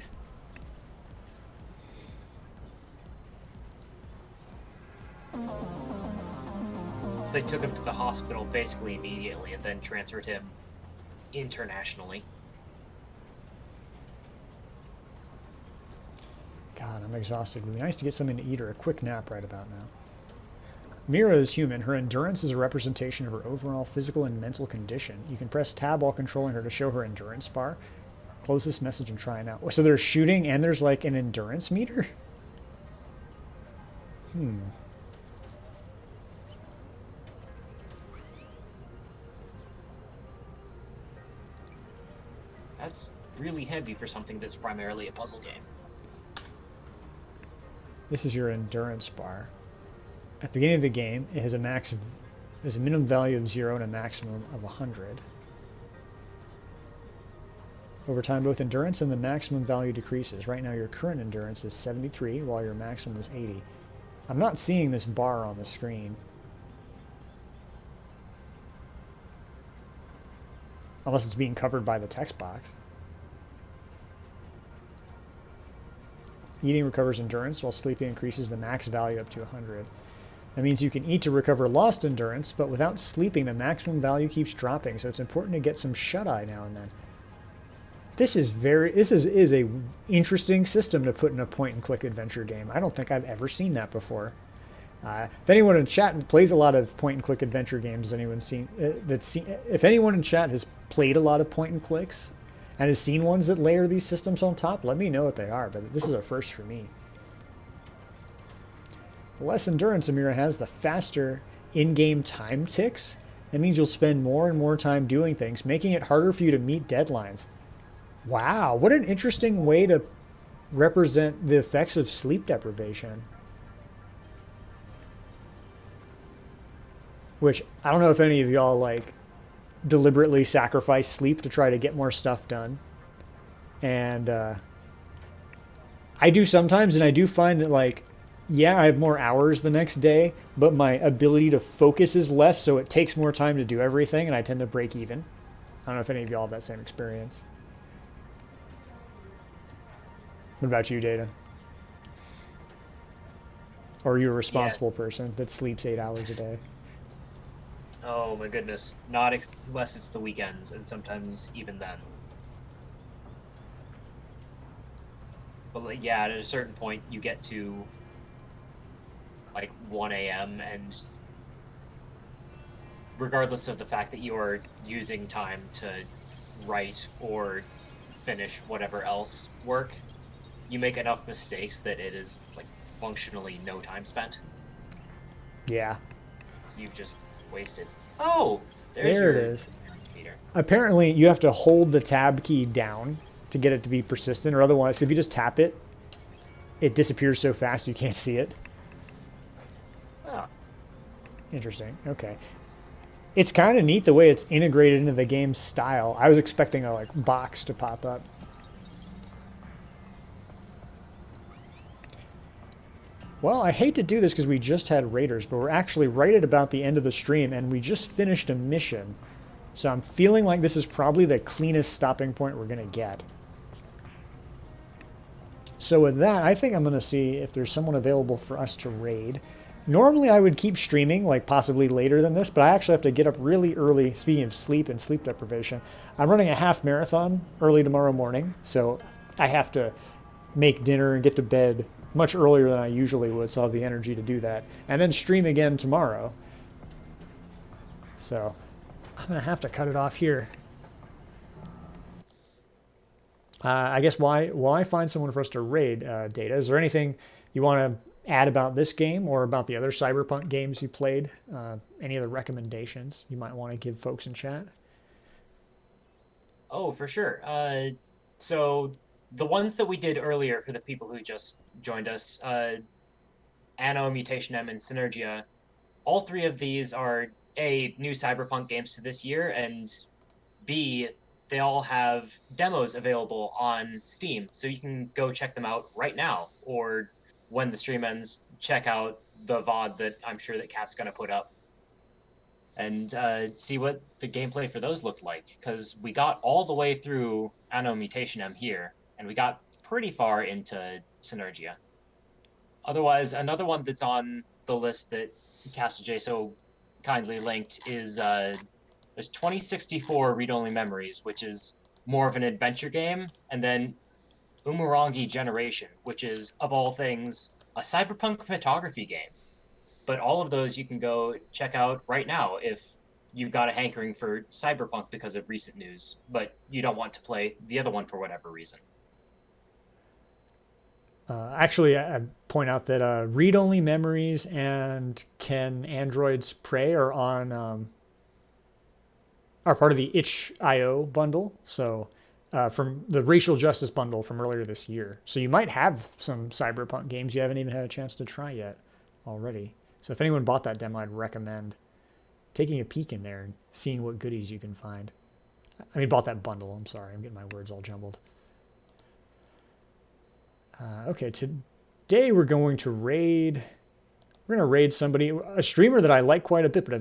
So they took him to the hospital basically immediately and then transferred him internationally. God, I'm exhausted. It would be nice to get something to eat or a quick nap right about now. Mira is human. Her endurance is a representation of her overall physical and mental condition. You can press tab while controlling her to show her endurance bar. Close this message and try it out. So there's shooting and there's like an endurance meter? That's really heavy for something that's primarily a puzzle game. This is your endurance bar. At the beginning of the game, it has a minimum value of 0 and a maximum of 100. Over time, both endurance and the maximum value decreases. Right now, your current endurance is 73, while your maximum is 80. I'm not seeing this bar on the screen. Unless it's being covered by the text box. Eating recovers endurance, while sleeping increases the max value up to 100. That means you can eat to recover lost endurance, but without sleeping, the maximum value keeps dropping, so it's important to get some shut-eye now and then. This is a interesting system to put in a point-and-click adventure game. I don't think I've ever seen that before. If anyone in chat plays a lot of point-and-click adventure games, if anyone in chat has played a lot of point-and-clicks and has seen ones that layer these systems on top, let me know what they are, but this is a first for me. The less endurance Amira has, the faster in-game time ticks. That means you'll spend more and more time doing things, making it harder for you to meet deadlines. Wow, what an interesting way to represent the effects of sleep deprivation. Which, I don't know if any of y'all, like, deliberately sacrifice sleep to try to get more stuff done. And, I do sometimes, and I do find that, like, yeah, I have more hours the next day, but my ability to focus is less, so it takes more time to do everything, and I tend to break even. I don't know if any of y'all have that same experience. What about you, Data? Or are you a responsible person that sleeps 8 hours a day? Oh my goodness. Not unless it's the weekends, and sometimes even then. But like, yeah, at a certain point, you get to like 1 a.m. and regardless of the fact that you are using time to write or finish whatever else work, you make enough mistakes that it is like functionally no time spent. Yeah, So you've just wasted. Oh, there's there it your is. meter. Apparently, you have to hold the tab key down to get it to be persistent, or otherwise, if you just tap it, it disappears so fast you can't see it. Oh, Interesting. Okay. It's kind of neat the way it's integrated into the game's style. I was expecting a like box to pop up. Well, I hate to do this because we just had Raiders, but we're actually right at about the end of the stream, and we just finished a mission. So I'm feeling like this is probably the cleanest stopping point we're going to get. So with that, I think I'm going to see if there's someone available for us to raid. Normally I would keep streaming, like possibly later than this, but I actually have to get up really early. Speaking of sleep and sleep deprivation, I'm running a half marathon early tomorrow morning, so I have to make dinner and get to bed much earlier than I usually would, so I'll have the energy to do that. And then stream again tomorrow. So I'm going to have to cut it off here. I guess why find someone for us to raid, Data? Is there anything you want to add about this game or about the other Cyberpunk games you played? Any other recommendations you might want to give folks in chat? oh, for sure. So the ones that we did earlier for the people who just joined us, Anno, Mutation M, and Synergia, all three of these are A, new Cyberpunk games to this year, and B, they all have demos available on Steam, so you can go check them out right now, or when the stream ends, check out the VOD that I'm sure that Cap's going to put up, and see what the gameplay for those looked like, because we got all the way through Anno Mutation M here, and we got pretty far into Synergia. Otherwise, another one that's on the list that Capsulejay so kindly linked is there's 2064 Read-Only Memories, which is more of an adventure game, and then Umurangi Generation, which is, of all things, a cyberpunk photography game. But all of those you can go check out right now if you've got a hankering for cyberpunk because of recent news, but you don't want to play the other one for whatever reason. Actually, I point out that Read-Only Memories and Can Androids Pray are on are part of the itch.io bundle. So from the racial justice bundle from earlier this year. So you might have some Cyberpunk games you haven't even had a chance to try yet already. So if anyone bought that demo, I'd recommend taking a peek in there and seeing what goodies you can find. I mean, bought that bundle. I'm sorry. I'm getting my words all jumbled. Okay, today we're going to raid. We're going to raid somebody, a streamer that I like quite a bit, but I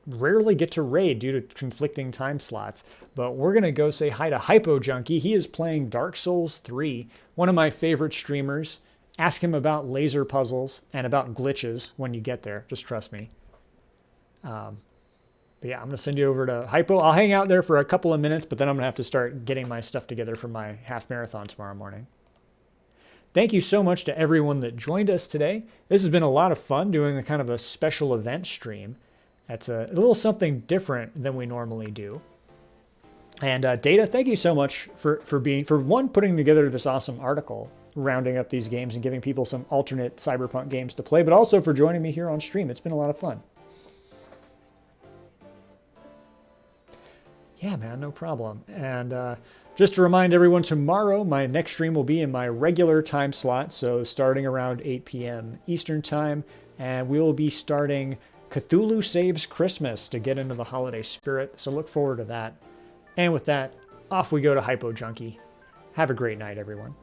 rarely get to raid due to conflicting time slots. But we're going to go say hi to Hypo Junkie. He is playing Dark Souls 3, one of my favorite streamers. Ask him about laser puzzles and about glitches when you get there. Just trust me. But yeah, I'm going to send you over to Hypo. I'll hang out there for a couple of minutes, but then I'm going to have to start getting my stuff together for my half marathon tomorrow morning. Thank you so much to everyone that joined us today. This has been a lot of fun doing a kind of a special event stream. That's a little something different than we normally do. And Data, thank you so much for putting together this awesome article, rounding up these games and giving people some alternate Cyberpunk games to play, but also for joining me here on stream. It's been a lot of fun. Yeah, man, no problem. And just to remind everyone, tomorrow my next stream will be in my regular time slot, so starting around 8 p.m. Eastern Time, and we'll be starting Cthulhu Saves Christmas to get into the holiday spirit, so look forward to that. And with that, off we go to Hypo Junkie. Have a great night, everyone.